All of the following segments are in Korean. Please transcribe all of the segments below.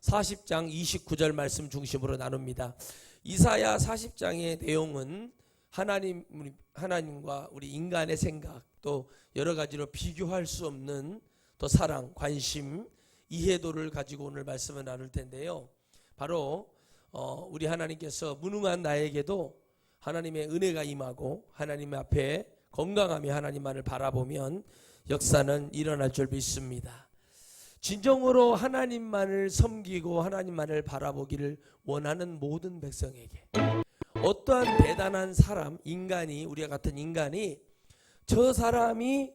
40장 29절 말씀 중심으로 나눕니다. 이사야 40장의 내용은 하나님과 우리 인간의 생각, 또 여러 가지로 비교할 수 없는 또 사랑, 관심, 이해도를 가지고 오늘 말씀을 나눌 텐데요. 바로 우리 하나님께서 무능한 나에게도 하나님의 은혜가 임하고 하나님 앞에 건강함이 하나님만을 바라보면 역사는 일어날 줄 믿습니다. 진정으로 하나님만을 섬기고 하나님만을 바라보기를 원하는 모든 백성에게 어떠한 대단한 사람, 인간이, 우리와 같은 인간이 저 사람이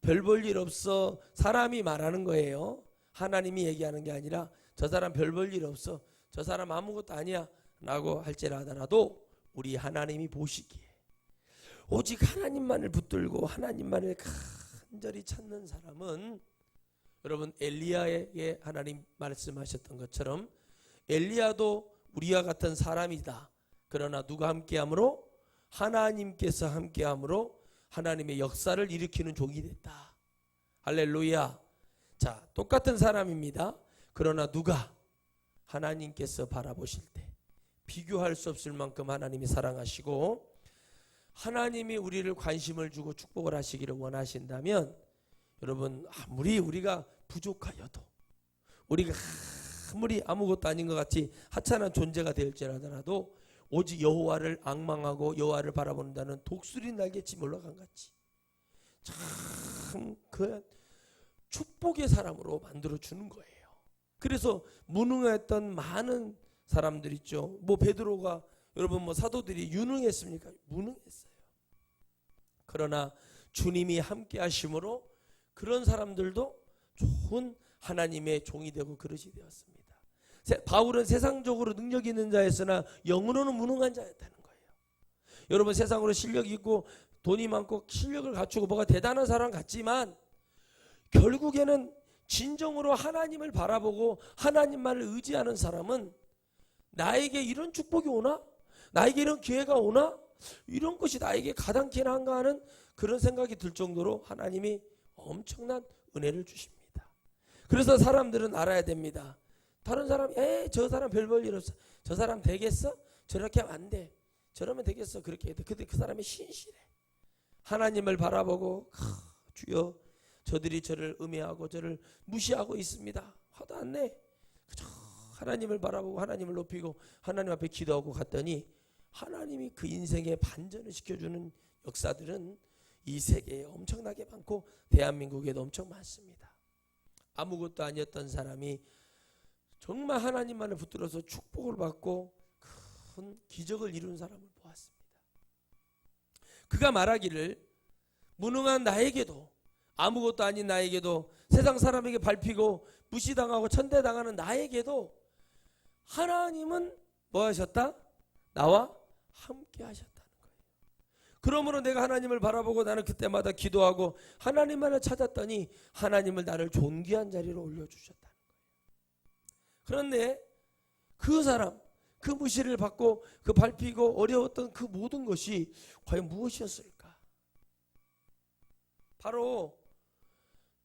별 볼 일 없어, 사람이 말하는 거예요. 하나님이 얘기하는 게 아니라 저 사람 별 볼 일 없어, 저 사람 아무것도 아니야 라고 할지라도 우리 하나님이 보시기에 오직 하나님만을 붙들고 하나님만을 간절히 찾는 사람은, 여러분 엘리야에게 하나님 말씀하셨던 것처럼 엘리야도 우리와 같은 사람이다. 그러나 누가 함께함으로? 하나님께서 함께함으로 하나님의 역사를 일으키는 종이 됐다. 할렐루야. 자, 똑같은 사람입니다. 그러나 누가? 하나님께서 바라보실 때 비교할 수 없을 만큼 하나님이 사랑하시고 하나님이 우리를 관심을 주고 축복을 하시기를 원하신다면, 여러분 아무리 우리가 부족하여도, 우리가 아무리 아무것도 아닌 것 같이 하찮은 존재가 될지라도 오직 여호와를 앙망하고 여호와를 바라본다는 독수리 날개치 올라간 같이 참 그 축복의 사람으로 만들어 주는 거예요. 그래서 무능했던 많은 사람들 있죠. 뭐 베드로가, 여러분 뭐 사도들이 유능했습니까? 무능했어요. 그러나 주님이 함께 하심으로 그런 사람들도 좋은 하나님의 종이 되고 그릇이 되었습니다. 바울은 세상적으로 능력 있는 자였으나 영으로는 무능한 자였다는 거예요. 여러분 세상으로 실력이 있고 돈이 많고 실력을 갖추고 뭐가 대단한 사람 같지만 결국에는 진정으로 하나님을 바라보고 하나님만을 의지하는 사람은 나에게 이런 축복이 오나? 나에게 이런 기회가 오나? 이런 것이 나에게 가당키나 한가 하는 그런 생각이 들 정도로 하나님이 엄청난 은혜를 주십니다. 그래서 사람들은 알아야 됩니다. 다른 사람, 저 사람 별 볼 일 없어. 저 사람 되겠어? 저렇게 하면 안 돼. 저러면 되겠어. 그렇게 해야 돼. 근데 그 사람이 신실해. 하나님을 바라보고 주여 저들이 저를 음해하고 저를 무시하고 있습니다. 화도 안 내. 그저 하나님을 바라보고 하나님을 높이고 하나님 앞에 기도하고 갔더니 하나님이 그 인생에 반전을 시켜주는 역사들은 이 세계에 엄청나게 많고 대한민국에도 엄청 많습니다. 아무것도 아니었던 사람이 정말 하나님만을 붙들어서 축복을 받고 큰 기적을 이룬 사람을 보았습니다. 그가 말하기를 무능한 나에게도, 아무것도 아닌 나에게도, 세상 사람에게 밟히고 무시당하고 천대당하는 나에게도 하나님은 뭐 하셨다? 나와 함께 하셨다는 거예요. 그러므로 내가 하나님을 바라보고 나는 그때마다 기도하고 하나님만을 찾았더니 하나님을 나를 존귀한 자리로 올려주셨다는 거예요. 그런데 그 사람, 그 무시를 받고 그 밟히고 어려웠던 그 모든 것이 과연 무엇이었을까? 바로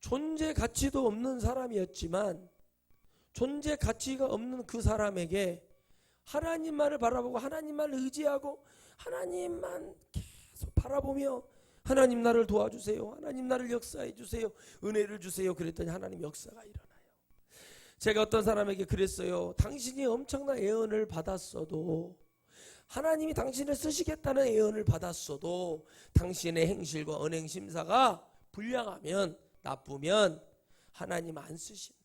존재 가치도 없는 사람이었지만 존재 가치가 없는 그 사람에게 하나님만을 바라보고 하나님만을 의지하고 하나님만 계속 바라보며 하나님 나를 도와주세요. 하나님 나를 역사해 주세요. 은혜를 주세요. 그랬더니 하나님 역사가 일어나요. 제가 어떤 사람에게 그랬어요. 당신이 엄청난 예언을 받았어도, 하나님이 당신을 쓰시겠다는 예언을 받았어도 당신의 행실과 언행 심사가 불량하면, 나쁘면 하나님 안 쓰신다.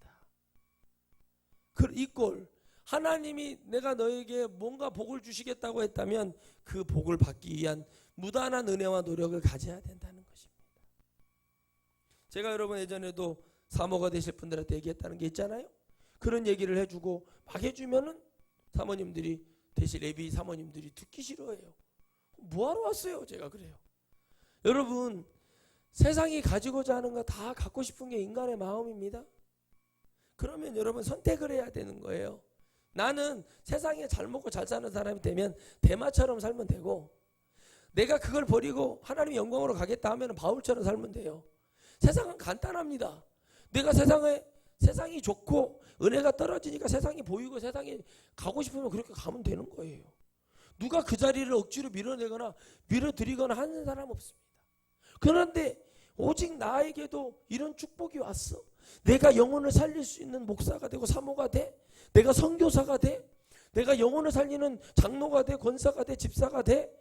이 꼴, 하나님이 내가 너에게 뭔가 복을 주시겠다고 했다면 그 복을 받기 위한 무단한 은혜와 노력을 가져야 된다는 것입니다. 제가 여러분 예전에도 사모가 되실 분들한테 얘기했다는 게 있잖아요. 그런 얘기를 해주고 막 해주면은 사모님들이, 대신 예비 사모님들이 듣기 싫어해요. 뭐하러 왔어요? 제가 그래요. 여러분 세상이 가지고자 하는 거 다 갖고 싶은 게 인간의 마음입니다. 그러면 여러분 선택을 해야 되는 거예요. 나는 세상에 잘 먹고 잘 사는 사람이 되면 대마처럼 살면 되고, 내가 그걸 버리고 하나님의 영광으로 가겠다 하면 바울처럼 살면 돼요. 세상은 간단합니다. 내가 세상이 좋고 은혜가 떨어지니까 세상이 보이고 세상에 가고 싶으면 그렇게 가면 되는 거예요. 누가 그 자리를 억지로 밀어내거나 밀어들이거나 하는 사람 없습니다. 그런데 오직 나에게도 이런 축복이 왔어. 내가 영혼을 살릴 수 있는 목사가 되고 사모가 돼. 내가 선교사가 돼. 내가 영혼을 살리는 장로가 돼. 권사가 돼. 집사가 돼.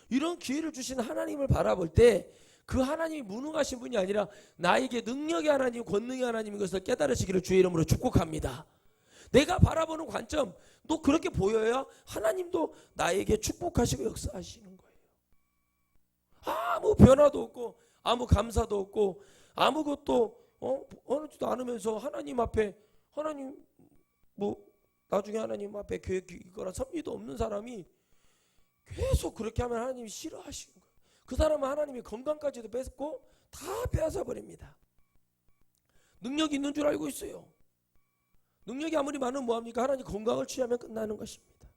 이런 기회를 주신 하나님을 바라볼 때 그 하나님이 무능하신 분이 아니라 나에게 능력의 하나님, 권능의 하나님인 것을 깨달으시기를 주의 이름으로 축복합니다. 내가 바라보는 관점, 너 그렇게 보여야 하나님도 나에게 축복하시고 역사하시는 거예요. 아무 변화도 없고 아무 감사도 없고 아무것도 어느지도 않으면서 하나님 앞에 하나님 나중에 하나님 앞에 계획이거나 섭리도 없는 사람이 계속 그렇게 하면 하나님이 싫어하시는 거예요. 그 사람은 하나님이 건강까지도 뺏고 다 빼앗아 버립니다. 능력이 있는 줄 알고 있어요. 능력이 아무리 많으면 뭐합니까? 하나님 건강을 취하면 끝나는 것입니다.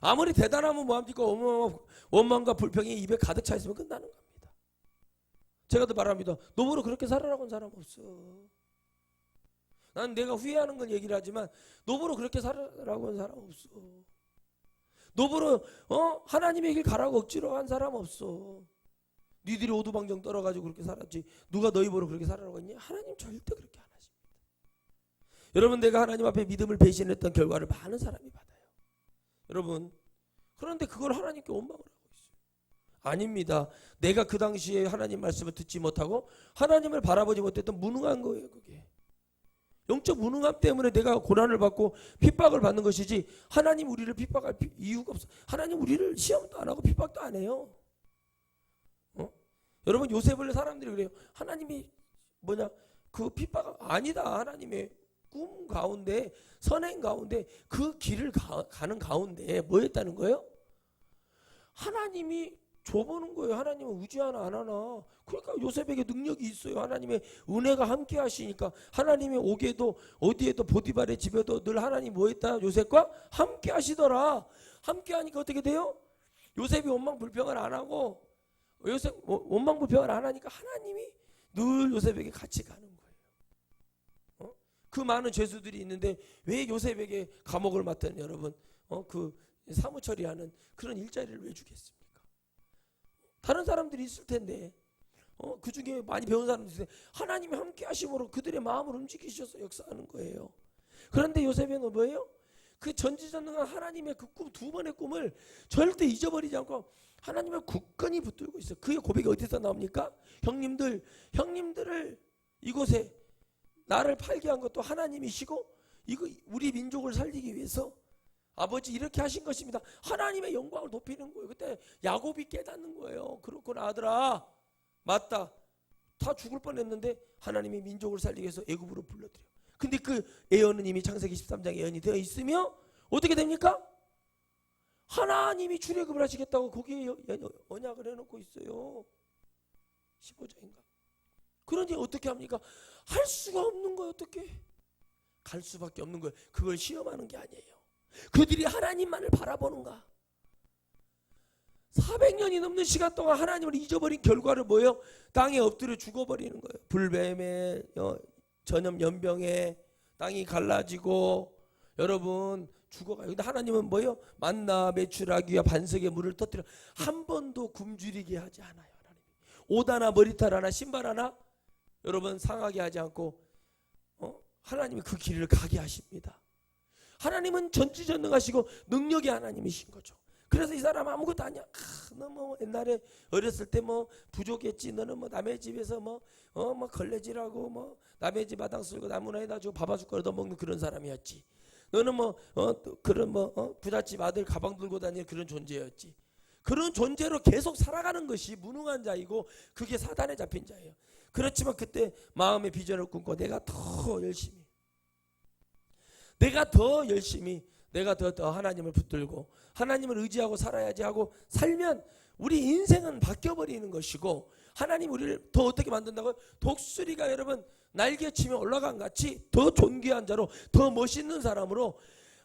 아무리 대단하면 뭐합니까? 원망과 불평이 입에 가득 차 있으면 끝나는 겁니다. 제가 더 말합니다. 너보러 그렇게 살아라고 한 사람 없어. 난 내가 후회하는 걸 얘기를 하지만 너보러 그렇게 살아라고 한 사람 없어. 너보러 하나님의 길 가라고 억지로 한 사람 없어. 니들이 오두방정 떨어가지고 그렇게 살았지 누가 너희 보러 그렇게 살아라고 했냐? 하나님 절대 그렇게 안 하십니다. 여러분, 내가 하나님 앞에 믿음을 배신했던 결과를 많은 사람이 받아요. 여러분, 그런데 그걸 하나님께 원망을 하고 있어요. 아닙니다. 내가 그 당시에 하나님 말씀을 듣지 못하고 하나님을 바라보지 못했던 무능한 거예요. 그게 영적 무능함 때문에 내가 고난을 받고 핍박을 받는 것이지 하나님 우리를 핍박할 이유가 없어. 하나님 우리를 시험도 안 하고 핍박도 안 해요. 여러분, 요셉을 사람들이 그래요. 하나님이 그 핍박 아니다. 하나님의 꿈 가운데 선행 가운데 그 길을 가는 가운데 뭐였다는 거예요? 하나님이 줘보는 거예요. 하나님은 의지하나 안 하나. 그러니까 요셉에게 능력이 있어요. 하나님의 은혜가 함께 하시니까 하나님의 옥에도 어디에도 보디발의 집에도 늘 하나님 뭐했다? 요셉과 함께 하시더라. 함께 하니까 어떻게 돼요? 요셉이 원망불평을 안 하고 요셉 원망불평을 안 하니까 하나님이 늘 요셉에게 같이 가는 거예요. 그 많은 죄수들이 있는데 왜 요셉에게 감옥을 맡은 여러분 그 사무처리하는 그런 일자리를 왜 주겠습니까? 다른 사람들이 있을 텐데 그 중에 많이 배운 사람들이 있을 텐데 하나님이 함께 하심으로 그들의 마음을 움직이셔서 역사하는 거예요. 그런데 요셉은 뭐예요? 그 전지전능한 하나님의 그 꿈, 두 번의 꿈을 절대 잊어버리지 않고 하나님을 굳건히 붙들고 있어요. 그의 고백이 어디서 나옵니까? 형님들을 이곳에 나를 팔게 한 것도 하나님이시고 이거 우리 민족을 살리기 위해서 아버지 이렇게 하신 것입니다. 하나님의 영광을 높이는 거예요. 그때 야곱이 깨닫는 거예요. 그렇구나 아들아, 맞다. 다 죽을 뻔했는데 하나님이 민족을 살리기 위해서 애굽으로 불러들여. 근데 그 예언은 이미 창세기 13장에 예언이 되어 있으며 어떻게 됩니까? 하나님이 출애굽을 하시겠다고 거기에 언약을 해놓고 있어요. 15장인가. 그러니 어떻게 합니까? 할 수가 없는 거예요. 어떻게? 갈 수밖에 없는 거예요. 그걸 시험하는 게 아니에요. 그들이 하나님만을 바라보는가? 400년이 넘는 시간 동안 하나님을 잊어버린 결과를 뭐예요? 땅에 엎드려 죽어버리는 거예요. 불뱀에 전염병에 땅이 갈라지고 여러분 죽어가요. 근데 하나님은 뭐예요? 만나 메추라기와 반석에 물을 터뜨려 한 번도 굶주리게 하지 않아요. 하나님이 옷 하나 머리털 하나 신발 하나 여러분 상하게 하지 않고 하나님이 그 길을 가게 하십니다. 하나님은 전지전능하시고 능력의 하나님이신 거죠. 그래서 이 사람 아무것도 아니야. 너 뭐 옛날에 어렸을 때 뭐 부족했지. 너는 뭐 남의 집에서 뭐 걸레질하고 남의 집 마당 쓸고 나무나 해다 주고 밥 한 숟갈 얻어먹는 그런 사람이었지. 너는 그런 부잣집 아들 가방 들고 다니는 그런 존재였지. 그런 존재로 계속 살아가는 것이 무능한 자이고 그게 사단에 잡힌 자예요. 그렇지만 그때 마음의 비전을 꿈꿔 내가 더 열심히 내가 더 하나님을 붙들고 하나님을 의지하고 살아야지 하고 살면 우리 인생은 바뀌어버리는 것이고 하나님 우리를 더 어떻게 만든다고요? 독수리가 여러분 날개치며 올라간 같이 더 존귀한 자로 더 멋있는 사람으로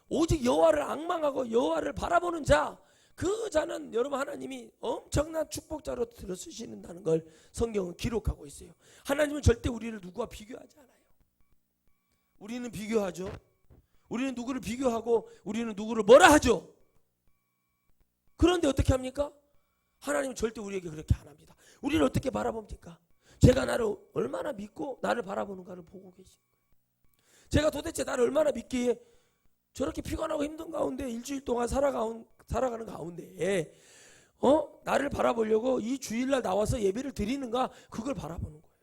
오직 여호와를 앙망하고 여호와를 바라보는 자, 그 자는 여러분 하나님이 엄청난 축복자로 들어쓰시는다는 걸 성경은 기록하고 있어요. 하나님은 절대 우리를 누구와 비교하지 않아요. 우리는 비교하죠. 우리는 누구를 비교하고 우리는 누구를 뭐라 하죠. 그런데 어떻게 합니까? 하나님은 절대 우리에게 그렇게 안 합니다. 우리를 어떻게 바라봅니까? 제가 나를 얼마나 믿고 나를 바라보는가를 보고 계신 거예요. 제가 도대체 나를 얼마나 믿기에 저렇게 피곤하고 힘든 가운데 일주일 동안 살아가는 가운데 나를 바라보려고 이 주일날 나와서 예배를 드리는가, 그걸 바라보는 거예요.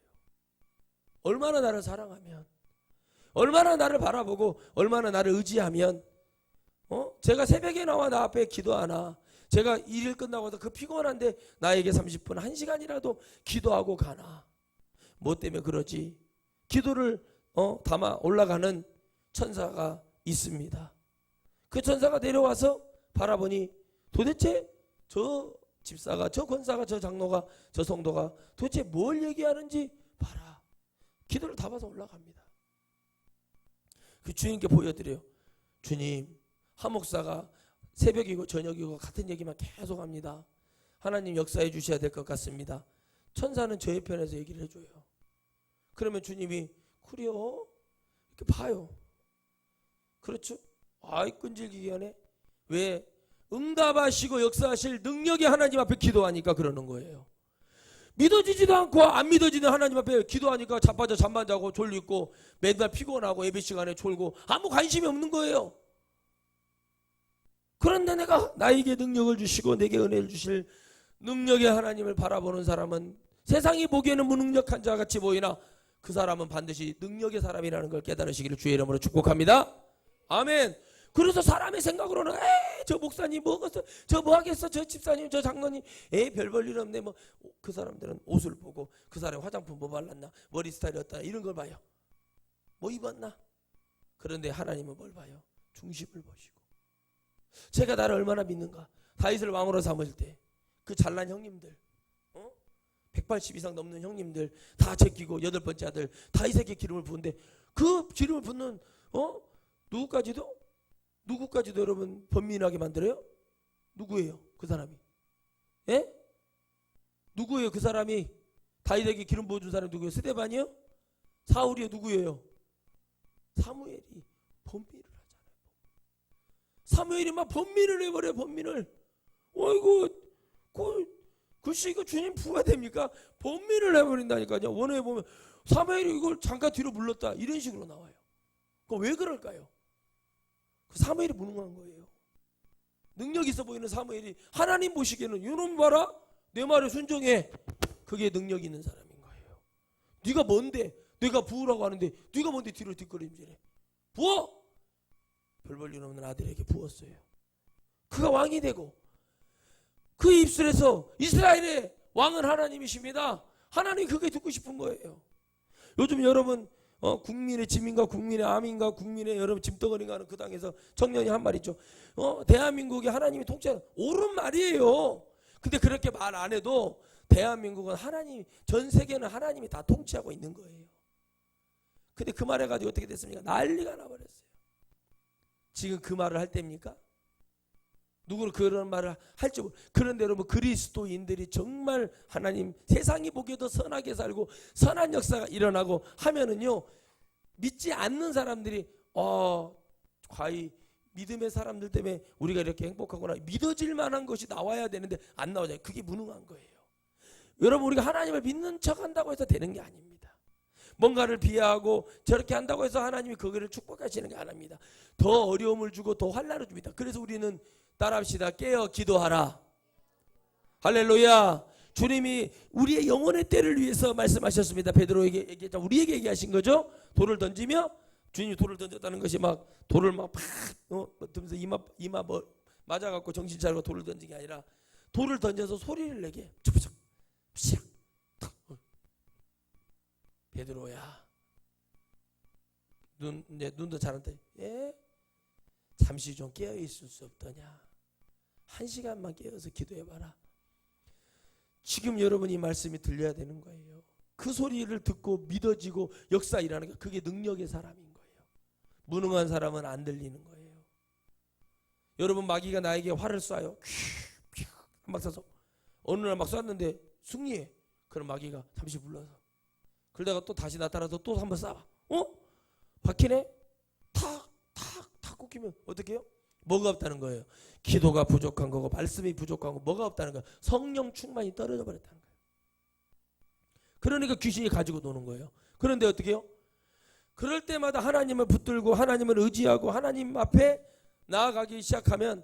얼마나 나를 사랑하면, 얼마나 나를 바라보고 얼마나 나를 의지하면 제가 새벽에 나와 나 앞에 기도하나, 제가 일을 끝나고도 그 피곤한데 나에게 30분 1시간이라도 기도하고 가나. 뭐 때문에 그러지? 기도를 담아 올라가는 천사가 있습니다. 그 천사가 내려와서 바라보니 도대체 저 집사가, 저 권사가, 저 장로가, 저 성도가 도대체 뭘 얘기하는지 봐라. 기도를 담아서 올라갑니다. 그 주님께 보여드려요. 주님, 한 목사가 새벽이고 저녁이고 같은 얘기만 계속 합니다. 하나님 역사해 주셔야 될 것 같습니다. 천사는 저의 편에서 얘기를 해줘요. 그러면 주님이 그래요? 이렇게 봐요. 그렇죠? 아이 끈질기게 하네. 왜? 응답하시고 역사하실 능력이 하나님 앞에 기도하니까 그러는 거예요. 믿어지지도 않고 안 믿어지는 하나님 앞에 기도하니까 자빠져 잠만 자고 졸리고 맨날 피곤하고 예배 시간에 졸고 아무 관심이 없는 거예요. 그런데 내가 나에게 능력을 주시고 내게 은혜를 주실 능력의 하나님을 바라보는 사람은 세상이 보기에는 무능력한 자 같이 보이나 그 사람은 반드시 능력의 사람이라는 걸 깨달으시기를 주의 이름으로 축복합니다. 아멘. 그래서 사람의 생각으로는 저 목사님 뭐겠어, 저 뭐하겠어, 저 집사님, 저 장로님 별 볼 일 없네. 뭐 그 사람들은 옷을 보고 그 사람 화장품 뭐 발랐나, 머리 스타일이 어떠나 이런 걸 봐요. 뭐 입었나. 그런데 하나님은 뭘 봐요? 중심을 보시고. 제가 나를 얼마나 믿는가. 다윗을 왕으로 삼을 때 그 잘난 형님들 180 이상 넘는 형님들 다 제끼고 8번째 아들 다윗에게 기름을 부은데 그 기름을 붓는 누구까지도 여러분 번민하게 만들어요? 누구예요? 그 사람이? 예? 누구예요? 그 사람이 다윗에게 기름 부어준 사람이 누구예요? 스데반이요? 사울이요? 누구예요? 사무엘이 번민을 하잖아요. 사무엘이 막 번민을 해버려요. 번민을. 어이구 글쎄 이거 주님 부가 됩니까? 번민을 해버린다니까요. 원어에 보면 사무엘이 이걸 잠깐 뒤로 물렀다 이런 식으로 나와요. 그럼 왜 그럴까요? 그 사무엘이 무능한 거예요. 능력 있어 보이는 사무엘이 하나님 보시기에는 이놈 봐라, 내 말에 순종해. 그게 능력 있는 사람인 거예요. 네가 뭔데? 내가 부으라고 하는데 네가 뭔데 뒤로 뒷걸음질해? 부어! 별 볼 일 없는 아들에게 부었어요. 그가 왕이 되고 그 입술에서 이스라엘의 왕은 하나님이십니다. 하나님이 그게 듣고 싶은 거예요. 요즘 여러분 국민의 짐인가 국민의 암인가 국민의 여러분 짐덩어리가 하는 그 당에서 청년이 한 말 있죠. 대한민국이 하나님이 통치하는 옳은 말이에요. 근데 그렇게 말 안 해도 대한민국은 하나님, 전 세계는 하나님이 다 통치하고 있는 거예요. 근데 그 말 해가지고 어떻게 됐습니까? 난리가 나버렸어요. 지금 그 말을 할 때입니까? 누구를 그런 말을 할지 모르. 그런데 여러분 그리스도인들이 정말 하나님 세상이 보기에도 선하게 살고 선한 역사가 일어나고 하면은요, 믿지 않는 사람들이 과히 믿음의 사람들 때문에 우리가 이렇게 행복하구나, 믿어질 만한 것이 나와야 되는데 안 나오잖아요. 그게 무능한 거예요. 여러분 우리가 하나님을 믿는 척 한다고 해서 되는 게 아닙니다. 뭔가를 비하하고 저렇게 한다고 해서 하나님이 그거를 축복하시는 게 아닙니다. 더 어려움을 주고 더 환난을 줍니다. 그래서 우리는 따라합시다. 깨어 기도하라. 할렐루야. 주님이 우리의 영혼의 때를 위해서 말씀하셨습니다. 베드로에게 얘기했죠. 우리에게 얘기하신 거죠. 돌을 던지며, 주님이 돌을 던졌다는 것이 막 돌을 막 던면서 이마 맞아갖고 정신 차리고 돌을 던진 게 아니라 돌을 던져서 소리를 내게. 베드로야, 눈도 자는데 잠시 좀 깨어 있을 수 없더냐. 1시간만 깨어서 기도해봐라. 지금 여러분 이 말씀이 들려야 되는 거예요. 그 소리를 듣고 믿어지고 역사 일하는 게 그게 능력의 사람인 거예요. 무능한 사람은 안 들리는 거예요. 여러분 마귀가 나에게 활을 쏴요. 막 쏴서 어느 날 막 쐈는데 승리해. 그럼 마귀가 잠시 불러서 그러다가 또 다시 나타나서 또 한번 쏴. 박히네? 탁 꽂히면 어떻게 해요? 뭐가 없다는 거예요? 기도가 부족한 거고 말씀이 부족한 거 뭐가 없다는 거예요? 성령 충만이 떨어져 버렸다는 거예요. 그러니까 귀신이 가지고 노는 거예요. 그런데 어떻게 해요? 그럴 때마다 하나님을 붙들고 하나님을 의지하고 하나님 앞에 나아가기 시작하면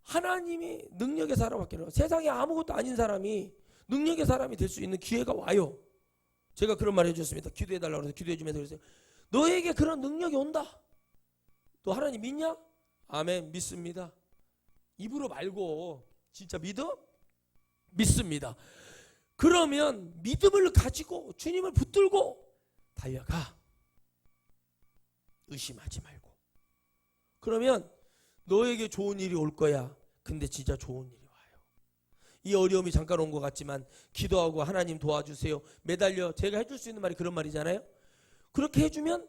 하나님이 능력의 사람 밖에는 세상에 아무것도 아닌 사람이 능력의 사람이 될 수 있는 기회가 와요. 제가 그런 말 해줬습니다. 기도해달라고 해서 기도해주면서 그랬어요. 너에게 그런 능력이 온다. 너 하나님 믿냐? 아멘, 믿습니다. 입으로 말고 진짜 믿어? 믿습니다. 그러면 믿음을 가지고 주님을 붙들고 달려가. 의심하지 말고. 그러면 너에게 좋은 일이 올 거야. 근데 진짜 좋은 일이 와요. 이 어려움이 잠깐 온 것 같지만 기도하고 하나님 도와주세요. 매달려. 제가 해줄 수 있는 말이 그런 말이잖아요. 그렇게 해주면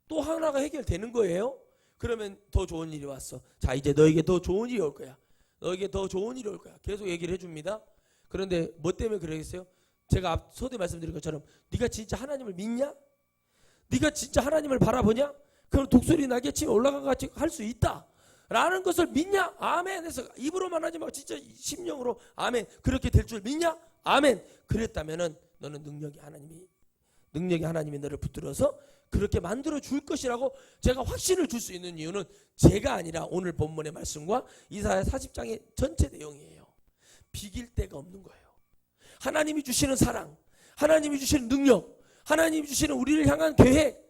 또 하나가 해결되는 거예요. 그러면 더 좋은 일이 왔어. 자, 이제 너에게 더 좋은 일이 올 거야. 너에게 더 좋은 일이 올 거야. 계속 얘기를 해줍니다. 그런데 뭐 때문에 그러겠어요? 제가 앞서도 말씀드린 것처럼 네가 진짜 하나님을 믿냐? 네가 진짜 하나님을 바라보냐? 그럼 독수리 날개 치면 올라간 것 같이 할 수 있다 라는 것을 믿냐? 아멘 해서 입으로만 하지 말고 진짜 심령으로 아멘. 그렇게 될 줄 믿냐? 아멘. 그랬다면은 너는 능력이 하나님이 너를 붙들어서 그렇게 만들어 줄 것이라고 제가 확신을 줄 수 있는 이유는 제가 아니라 오늘 본문의 말씀과 이사야 40장의 전체 내용이에요. 비길 데가 없는 거예요. 하나님이 주시는 사랑, 하나님이 주시는 능력, 하나님이 주시는 우리를 향한 계획,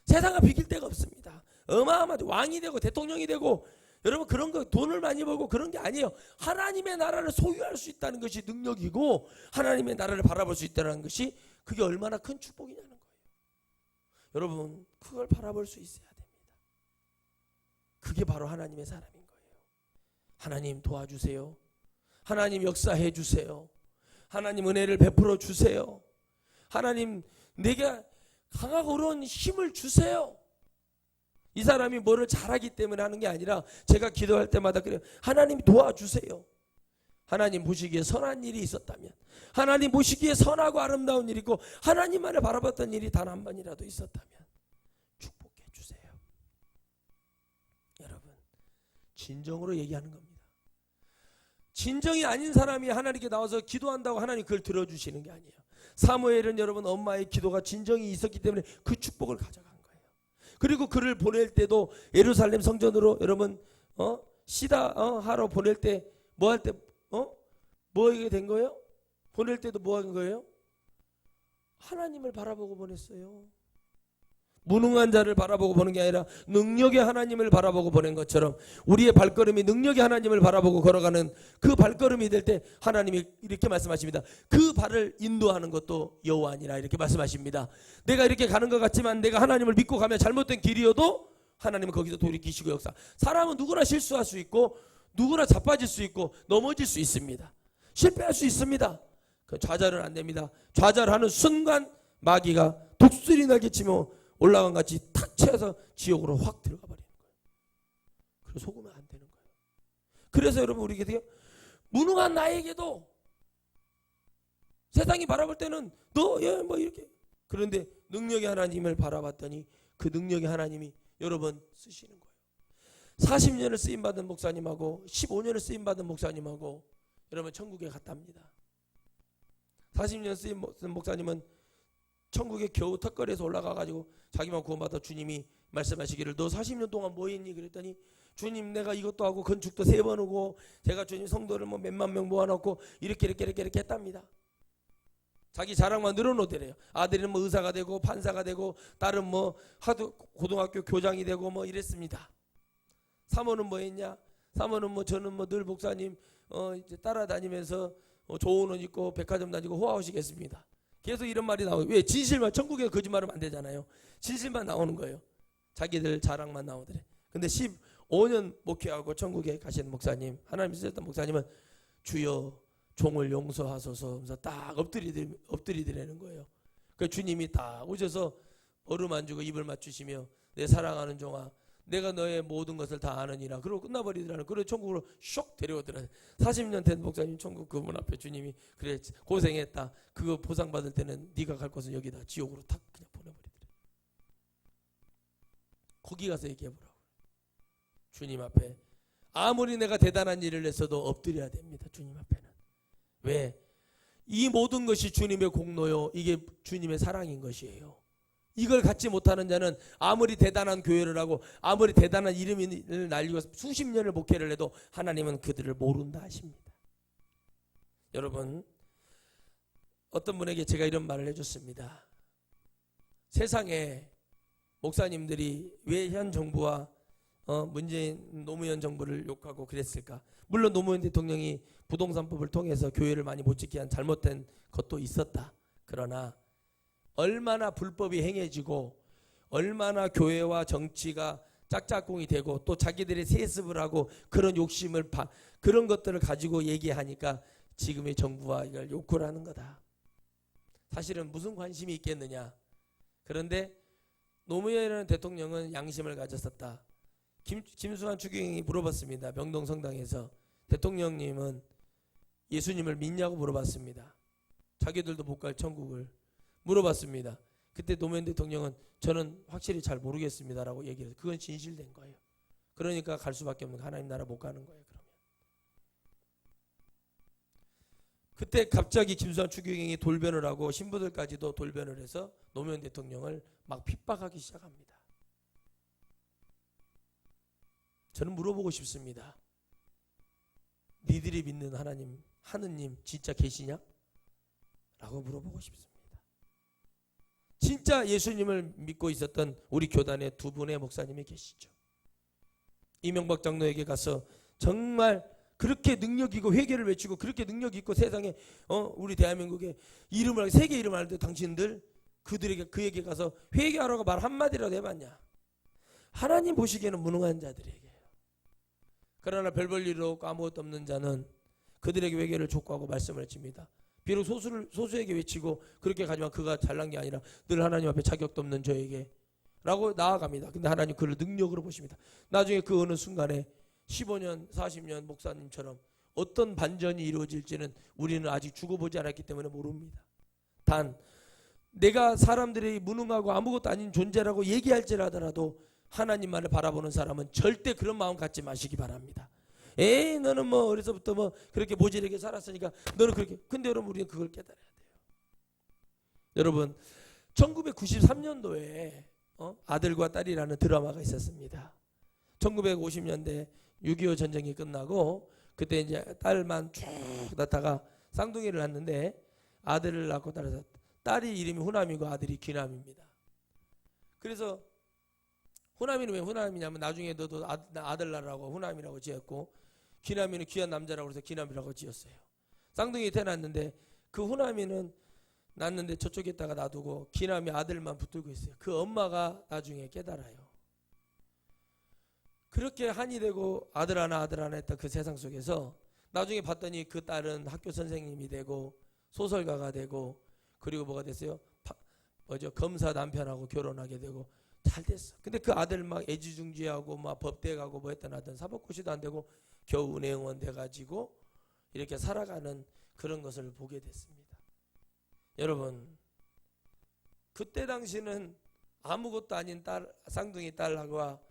세상은 비길 데가 없습니다. 어마어마하게 왕이 되고 대통령이 되고 여러분 그런 거 돈을 많이 벌고 그런 게 아니에요. 하나님의 나라를 소유할 수 있다는 것이 능력이고 하나님의 나라를 바라볼 수 있다는 것이 그게 얼마나 큰 축복이냐는 거예요. 여러분 그걸 바라볼 수 있어야 됩니다. 그게 바로 하나님의 사람인 거예요. 하나님 도와주세요. 하나님 역사해 주세요. 하나님 은혜를 베풀어 주세요. 하나님 내게 강하고 어려운 힘을 주세요. 이 사람이 뭐를 잘하기 때문에 하는 게 아니라 제가 기도할 때마다 그래요. 하나님 도와주세요. 하나님 보시기에 선한 일이 있었다면, 하나님 보시기에 선하고 아름다운 일이 있고 하나님만을 바라봤던 일이 단 한 번이라도 있었다면 축복해 주세요. 여러분 진정으로 얘기하는 겁니다. 진정이 아닌 사람이 하나님께 나와서 기도한다고 하나님 그걸 들어주시는 게 아니에요. 사무엘은 여러분 엄마의 기도가 진정이 있었기 때문에 그 축복을 가져간 거예요. 그리고 그를 보낼 때도 예루살렘 성전으로 여러분 시다 하러 보낼 때 뭐 할 때 뭐하게 된 거예요? 보낼 때도 뭐 한 거예요? 하나님을 바라보고 보냈어요. 무능한 자를 바라보고 보는 게 아니라 능력의 하나님을 바라보고 보낸 것처럼 우리의 발걸음이 능력의 하나님을 바라보고 걸어가는 그 발걸음이 될 때 하나님이 이렇게 말씀하십니다. 그 발을 인도하는 것도 여호와니라 이렇게 말씀하십니다. 내가 이렇게 가는 것 같지만 내가 하나님을 믿고 가면 잘못된 길이어도 하나님은 거기서 돌이키시고 역사. 사람은 누구나 실수할 수 있고 누구나 자빠질 수 있고 넘어질 수 있습니다. 실패할 수 있습니다. 그 좌절은 안 됩니다. 좌절하는 순간 마귀가 독수리 날개 치며 올라간 같이 탁 채워서 지옥으로 확 들어가 버리는 거예요. 그래서 속으면 안 되는 거예요. 그래서 여러분 우리 어떻게 무능한 나에게도 세상이 바라볼 때는 너 뭐 이렇게 그런데 능력의 하나님을 바라봤더니 그 능력의 하나님이 여러분 쓰시는 거예요. 40년을 쓰임받은 목사님하고 15년을 쓰임받은 목사님하고 여러분 천국에 갔답니다. 40년 쓰임 목사님은 천국에 겨우 턱걸이에서 올라가가지고 자기만 구원받아 주님이 말씀하시기를 너 40년 동안 뭐 했니? 그랬더니 주님 내가 이것도 하고 건축도 3번 오고 제가 주님 성도를 뭐 몇만 명 모아놓고 이렇게 했답니다. 자기 자랑만 늘어놓더래요. 아들은 뭐 의사가 되고 판사가 되고 딸은 뭐 하도 고등학교 교장이 되고 뭐 이랬습니다. 사모는 뭐 했냐? 사모는 뭐 저는 뭐 늘 목사님 이제 따라다니면서 좋은 옷 입고 백화점 다니고 호화호식했습니다. 계속 이런 말이 나와요. 왜? 진실만 천국에 거짓말하면 안 되잖아요. 진실만 나오는 거예요. 자기들 자랑만 나오더래. 근데 15년 목회하고 천국에 가시는 목사님, 하나님 쓰셨던 목사님은 주여 종을 용서하소서 하면서 딱 엎드리더라는 거예요. 그 주님이 딱 오셔서 어루만지고 입을 맞추시며 내 사랑하는 종아 내가 너의 모든 것을 다 아느니라. 그러고 끝나버리더라는. 그래서 천국으로 쇽 데려오더라는. 40년 된 목사님 천국 그 문 앞에 주님이 그래 고생했다. 그거 보상받을 때는 네가 갈 곳은 여기다. 지옥으로 탁 그냥 보내버리더래. 거기 가서 얘기해보라고. 주님 앞에 아무리 내가 대단한 일을 했어도 엎드려야 됩니다. 주님 앞에는. 왜? 이 모든 것이 주님의 공로요, 이게 주님의 사랑인 것이에요. 이걸 갖지 못하는 자는 아무리 대단한 교회를 하고 아무리 대단한 이름을 날리고 수십 년을 목회를 해도 하나님은 그들을 모른다 하십니다. 여러분, 어떤 분에게 제가 이런 말을 해줬습니다. 세상에 목사님들이 왜 현 정부와 문재인 노무현 정부를 욕하고 그랬을까? 물론 노무현 대통령이 부동산법을 통해서 교회를 많이 못 지키게 한 잘못된 것도 있었다. 그러나 얼마나 불법이 행해지고 얼마나 교회와 정치가 짝짝꿍이 되고 또 자기들이 세습을 하고 그런 욕심을 그런 것들을 가지고 얘기하니까 지금의 정부와 이걸 욕을 하는 거다. 사실은 무슨 관심이 있겠느냐. 그런데 노무현이라는 대통령은 양심을 가졌었다. 김수환 추기경이 물어봤습니다. 명동 성당에서 대통령님은 예수님을 믿냐고 물어봤습니다. 자기들도 못 갈 천국을 물어봤습니다. 그때 노무현 대통령은 저는 확실히 잘 모르겠습니다라고 얘기해서 그건 진실된 거예요. 그러니까 갈 수밖에 없는, 하나님 나라 못 가는 거예요. 그러면 그때 갑자기 김수환 추기경이 돌변을 하고 신부들까지도 돌변을 해서 노무현 대통령을 막 핍박하기 시작합니다. 저는 물어보고 싶습니다. 니들이 믿는 하느님 진짜 계시냐? 라고 물어보고 싶습니다. 진짜 예수님을 믿고 있었던 우리 교단의 두 분의 목사님이 계시죠. 이명박 장로에게 가서 정말 그렇게 능력 있고 회개를 외치고 그렇게 능력 있고 세상에 우리 대한민국에 이름을 세계 이름을 알는데 당신들 그에게 가서 회개하라고 말 한마디라도 해봤냐? 하나님 보시기에는 무능한 자들에게요. 그러나 별 볼 일 없고 아무것도 없는 자는 그들에게 회개를 촉구하고 말씀을 해칩니다. 비록 소수에게 외치고 그렇게 가지만 그가 잘난 게 아니라 늘 하나님 앞에 자격도 없는 저에게 라고 나아갑니다. 근데 하나님 그를 능력으로 보십니다. 나중에 그 어느 순간에 15년 40년 목사님처럼 어떤 반전이 이루어질지는 우리는 아직 죽어보지 않았기 때문에 모릅니다. 단 내가 사람들이 무능하고 아무것도 아닌 존재라고 얘기할지라도 하나님만을 바라보는 사람은 절대 그런 마음 갖지 마시기 바랍니다. 에이 너는 뭐 어려서부터 뭐 그렇게 모질하게 살았으니까 너는 그렇게. 근데 여러분 우리는 그걸 깨달아야 돼요. 여러분 1993년도에 아들과 딸이라는 드라마가 있었습니다. 1950년대 6.25 전쟁이 끝나고 그때 이제 딸만 쭉 낳다가 쌍둥이를 낳는데 아들을 낳고 따라서 딸이 이름이 후남이고 아들이 귀남입니다. 그래서 후남이는 왜 후남이냐면 나중에 너도 아들 낳으라고 후남이라고 지었고 귀남이는 귀한 남자라고 해서 귀남이라고 지었어요. 쌍둥이 태어났는데 그 후남이는 낳는데 저쪽에다가 놔두고 귀남이 아들만 붙들고 있어요. 그 엄마가 나중에 깨달아요. 그렇게 한이 되고 아들 하나 했던 그 세상 속에서 나중에 봤더니 그 딸은 학교 선생님이 되고 소설가가 되고 그리고 뭐가 됐어요? 검사 남편하고 결혼하게 되고 잘 됐어. 근데 그 아들 막 애지중지하고 막 법대 가고 뭐 했던 아들 사법고시도 안 되고 겨우 은행원 돼가지고 이렇게 살아가는 그런 것을 보게 됐습니다. 여러분 그때 당시는 아무것도 아닌 딸, 쌍둥이 딸과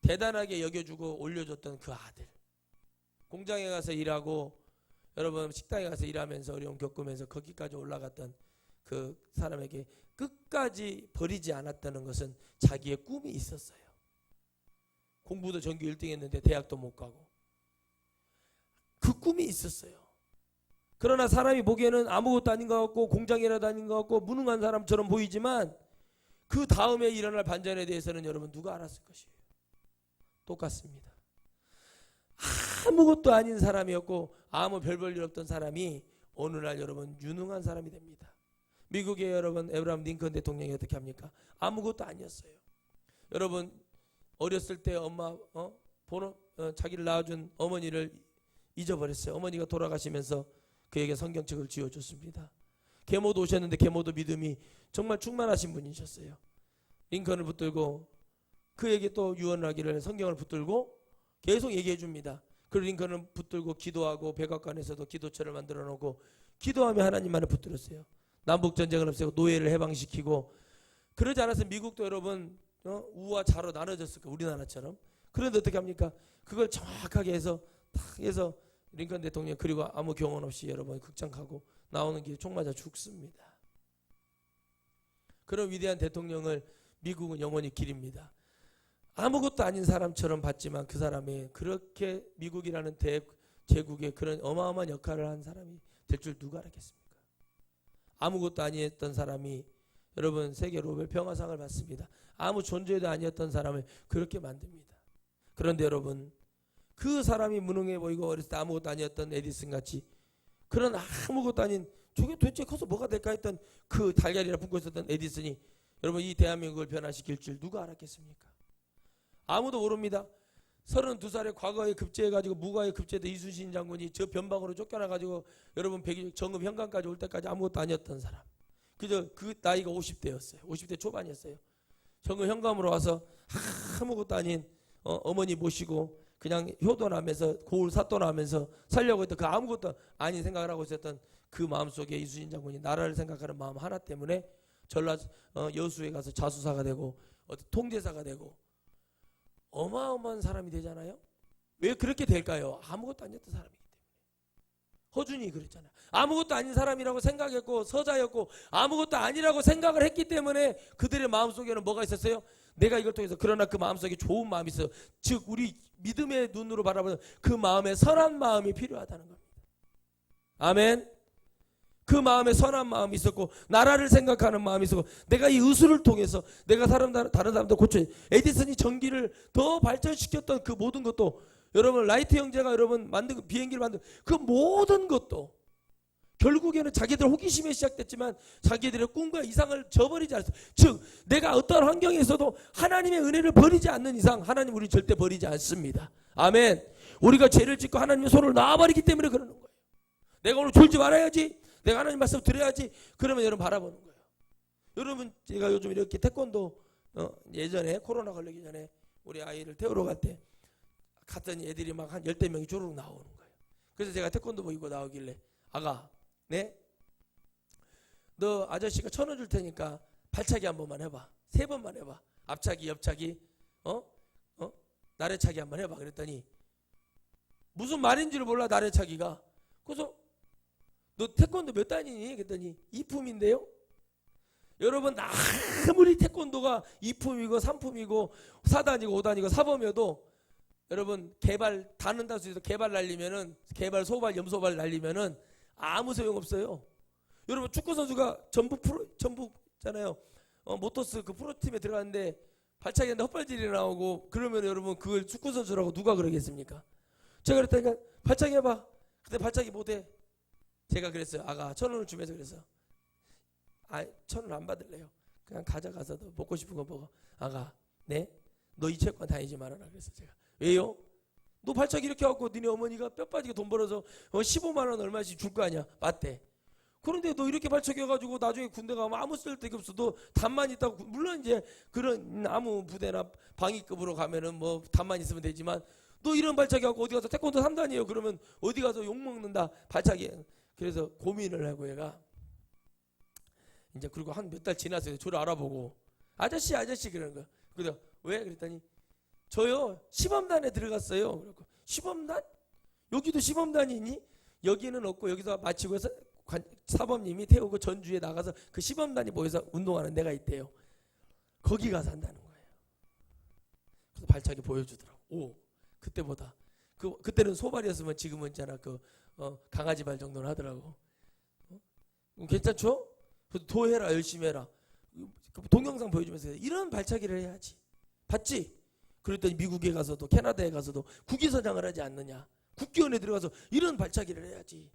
대단하게 여겨주고 올려줬던 그 아들, 공장에 가서 일하고 여러분 식당에 가서 일하면서 어려움 겪으면서 거기까지 올라갔던 그 사람에게 끝까지 버리지 않았다는 것은 자기의 꿈이 있었어요. 공부도 전교 1등 했는데 대학도 못 가고 그 꿈이 있었어요. 그러나 사람이 보기에는 아무것도 아닌 것 같고 공장이라도 아닌 것 같고 무능한 사람처럼 보이지만 그 다음에 일어날 반전에 대해서는 여러분 누가 알았을 것이에요. 똑같습니다. 아무것도 아닌 사람이었고 아무 별 볼 일 없던 사람이 어느 날 여러분 유능한 사람이 됩니다. 미국의 여러분 에브라함 링컨 대통령이 어떻게 합니까? 아무것도 아니었어요. 여러분 어렸을 때 엄마 자기를 낳아준 어머니를 잊어버렸어요. 어머니가 돌아가시면서 그에게 성경책을 쥐어줬습니다. 계모도 오셨는데 계모도 믿음이 정말 충만하신 분이셨어요. 링컨을 붙들고 그에게 또 유언하기를 성경을 붙들고 계속 얘기해 줍니다. 그리고 링컨을 붙들고 기도하고 백악관에서도 기도처를 만들어 놓고 기도하며 하나님만을 붙들었어요. 남북전쟁을 없애고 노예를 해방시키고 그러지 않았으면 미국도 여러분 우와 좌로 나눠졌을 거예요. 우리나라처럼. 그런데 어떻게 합니까? 그걸 정확하게 해서 탁 해서 링컨 대통령 그리고 아무 경험 없이 여러분 극장 가고 나오는 길에 총 맞아 죽습니다. 그런 위대한 대통령을 미국은 영원히 기립니다. 아무것도 아닌 사람처럼 봤지만 그 사람이 그렇게 미국이라는 제국의 그런 어마어마한 역할을 한 사람이 될 줄 누가 알았겠습니까? 아무것도 아니었던 사람이 여러분 세계 노벨 평화상을 받습니다. 아무 존재도 아니었던 사람을 그렇게 만듭니다. 그런데 여러분 그 사람이 무능해 보이고 어렸을 때 아무것도 아니었던 에디슨 같이 그런 아무것도 아닌 저게 도대체 커서 뭐가 될까 했던 그 달걀이라 품고 있었던 에디슨이 여러분 이 대한민국을 변화시킬 줄 누가 알았겠습니까? 아무도 모릅니다. 32살에 과거에 급제해가지고 무과에 급제했던 이순신 장군이 저 변방으로 쫓겨나가지고 여러분 정읍 현관까지 올 때까지 아무것도 아니었던 사람. 그저 그 나이가 50대였어요. 50대 초반이었어요. 정읍 현관으로 와서 아무것도 아닌 어머니 모시고 그냥 효도하면서 고을 사또하면서 살려고 했던 그 아무것도 아닌 생각을 하고 있었던 그 마음속에 이순신 장군이 나라를 생각하는 마음 하나 때문에 전라 여수에 가서 자수사가 되고 통제사가 되고 어마어마한 사람이 되잖아요. 왜 그렇게 될까요? 아무것도 아니었던 사람이기 때문에. 허준이 그랬잖아요. 아무것도 아닌 사람이라고 생각했고 서자였고 아무것도 아니라고 생각을 했기 때문에 그들의 마음속에는 뭐가 있었어요? 내가 이걸 통해서 그러나 그 마음속에 좋은 마음이 있어요. 즉 우리 믿음의 눈으로 바라보는 그 마음에 선한 마음이 필요하다는 겁니다. 아멘. 그 마음에 선한 마음이 있었고 나라를 생각하는 마음이 있었고 내가 이 의술을 통해서 내가 다른 사람도 고쳐 에디슨이 전기를 더 발전시켰던 그 모든 것도 여러분 라이트 형제가 여러분 만든 비행기를 만든 그 모든 것도 결국에는 자기들 호기심에 시작됐지만 자기들의 꿈과 이상을 저버리지 않았어요. 즉 내가 어떤 환경에 있어도 하나님의 은혜를 버리지 않는 이상 하나님 우리 절대 버리지 않습니다. 아멘. 우리가 죄를 짓고 하나님의 손을 놔버리기 때문에 그러는 거예요. 내가 오늘 졸지 말아야지. 내가 하나님 말씀 들어야지. 그러면 여러분 바라보는 거예요. 여러분 제가 요즘 이렇게 태권도 예전에 코로나 걸리기 전에 우리 아이를 태우러 갈 때 갔더니 애들이 막 한 10대 명이 조르륵 나오는 거예요. 그래서 제가 태권도복 입고 나오길래 아가 네? 너 아저씨가 1,000원 줄 테니까 발차기 한 번만 해봐. 3번만 해봐. 앞차기 옆차기 나래차기 한번 해봐. 그랬더니 무슨 말인지를 몰라 나래차기가. 그래서 너 태권도 몇 단이니? 그랬더니 2품인데요. 여러분 아무리 태권도가 2품이고 3품이고 4단이고 5단이고 사범이어도 여러분 개발 다는 다수에서 개발 날리면은 개발 소발 염소발 날리면은 아무 소용 없어요. 여러분 축구 선수가 전북잖아요. 모터스 그 프로팀에 들어갔는데 발차기 하는데 헛발질이 나오고 그러면 여러분 그걸 축구 선수라고 누가 그러겠습니까? 제가 그랬다니까 발차기 해봐. 근데 발차기 못해. 제가 그랬어요. 아가 1,000원을 주면서 그랬어. 1,000원 안 받을래요. 그냥 가져가서 너 먹고 싶은 거 먹어. 아가 네? 너 이 체육관 다니지 말아라 그랬어 제가. 왜요? 너 발차기 이렇게 하고 니네 어머니가 뼈 빠지게 돈 벌어서 15만 원 얼마씩 줄 거 아니야. 맞대. 그런데 너 이렇게 발차기 해가지고 나중에 군대 가면 아무 쓸데가 없어. 너 답만 있다고. 물론 이제 그런 아무 부대나 방위급으로 가면은 뭐 답만 있으면 되지만 너 이런 발차기 하고 어디 가서 태권도 3단이에요. 그러면 어디 가서 욕먹는다. 발차기. 그래서 고민을 하고 얘가 이제 그리고 한 몇 달 지나서 저를 알아보고 아저씨 그러는 거야. 그래서 왜? 그랬더니 저요 시범단에 들어갔어요. 그래서 시범단? 여기도 시범단이 있니? 여기는 없고 여기서 마치고 해서 사범님이 태우고 전주에 나가서 그 시범단이 모여서 운동하는 데가 있대요. 거기 가서 한다는 거예요. 그래서 발차기 보여주더라고. 오, 그때보다 그때는 소발이었으면 지금은 있잖아 강아지 발 정도는 하더라고. 괜찮죠? 그래서 더 해라 열심히 해라. 동영상 보여주면서 이런 발차기를 해야지. 봤지? 그랬더니 미국에 가서도 캐나다에 가서도 국위선양을 하지 않느냐. 국기원에 들어가서 이런 발차기를 해야지.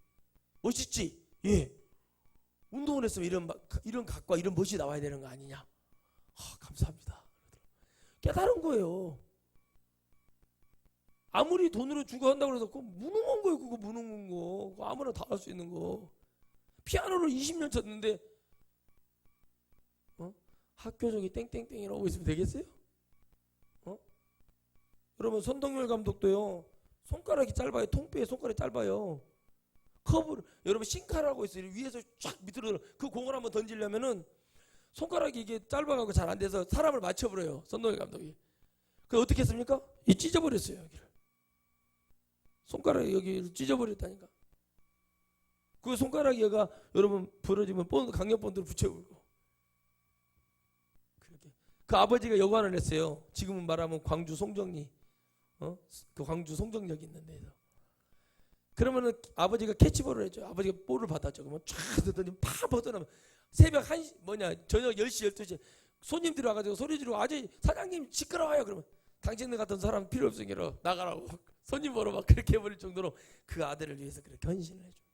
멋있지? 예. 운동을 했으면 이런 각과 이런 멋이 나와야 되는 거 아니냐. 감사합니다. 깨달은 거예요. 아무리 돈으로 주고 한다고 해서 그거 무능한 거예요. 그거 무능한 거. 그거 아무나 다 할 수 있는 거. 피아노를 20년 쳤는데 학교적이 땡땡땡이라고 있으면 되겠어요? 여러분 손동열 감독도요. 손가락이 짧아요. 통뼈에 손가락이 짧아요. 커브를 여러분 싱카라고 있어요. 위에서 쫙 밑으로 그 공을 한번 던지려면은 손가락이 이게 짧아가고 잘 안 돼서 사람을 맞춰버려요. 선동열 감독이. 그 어떻게 했습니까? 이 찢어버렸어요. 여기를. 손가락이 여기를 찢어버렸다니까. 그 손가락이 여가 여러분 부러지면 강력본드로 붙여버리고. 그렇게. 그 아버지가 여관을 했어요. 지금은 말하면 광주 송정리, 그 광주 송정역이 있는데. 그러면은 아버지가 캐치볼을 했죠. 아버지가 볼을 받았죠. 그러면 쫙 듣더니 팍 벗어나면 새벽 1시 저녁 10시 12시 손님들이 와가지고 소리 지르고 아저씨 사장님 시끄러워요. 그러면 당신들 같은 사람 필요 없으니까 나가라고 손님 보러 막 그렇게 해버릴 정도로 그 아들을 위해서 그렇게 헌신을 해줍니다.